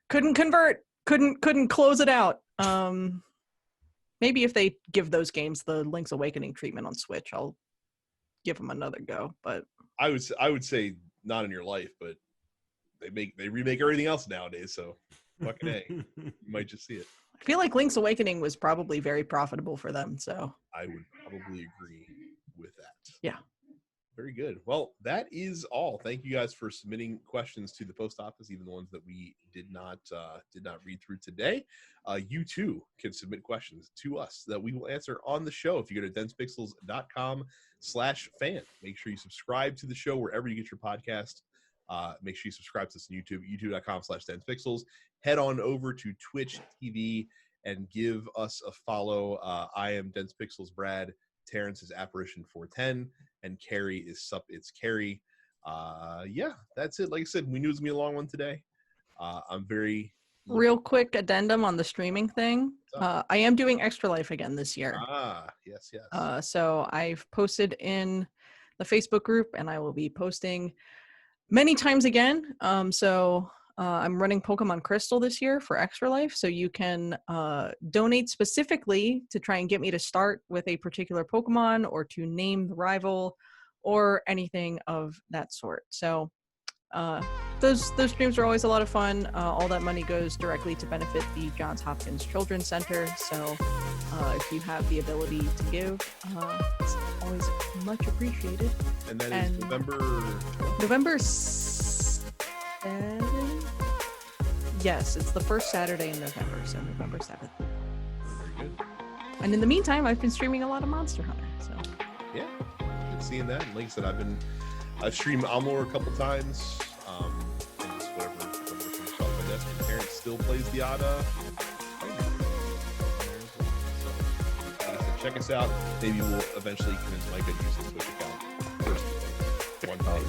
couldn't convert, couldn't close it out. Maybe if they give those games the Link's Awakening treatment on Switch, I'll give them another go. But I would say not in your life, but they remake everything else nowadays, so fucking A. You might just see it. I feel like Link's Awakening was probably very profitable for them, so I would probably agree with that. Yeah. Very good. Well, that is all. Thank you guys for submitting questions to the post office, even the ones that we did not read through today. You too can submit questions to us that we will answer on the show. If you go to densepixels.com/fan, make sure you subscribe to the show wherever you get your podcast. Make sure you subscribe to us on YouTube, youtube.com/densepixels. Head on over to Twitch TV and give us a follow. I am Dense Pixels Brad. Terrence is Apparition 410, and Carrie is Sup It's Carrie. Yeah, that's it. Like I said, we knew it was gonna be a long one today. I'm very real quick addendum on the streaming thing. I am doing Extra Life again this year. Yes. So I've posted in the Facebook group, and I will be posting many times again. I'm running Pokemon Crystal this year for Extra Life, so you can donate specifically to try and get me to start with a particular Pokemon or to name the rival or anything of that sort. So those streams are always a lot of fun. All that money goes directly to benefit the Johns Hopkins Children's Center. So if you have the ability to give, it's always much appreciated. And that is November 7th? Yes, it's the first Saturday in November, so November 7th. Very good. And in the meantime, I've been streaming a lot of Monster Hunter. So yeah, been seeing that. And like I said, I've streamed Amalur a couple times. And just whatever comes off my desk. And Terrence still plays the odd. So, like I said, check us out. Maybe we'll eventually convince Micah to use his Switch account first. One day.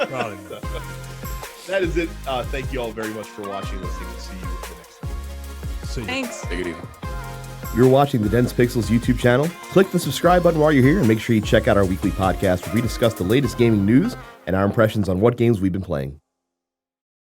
Probably not. That is it. Thank you all very much for watching and listening. See you in the next one. See you. thanks. Take it easy. You're watching the Dense Pixels YouTube channel. Click the subscribe button while you're here and make sure you check out our weekly podcast where we discuss the latest gaming news and our impressions on what games we've been playing.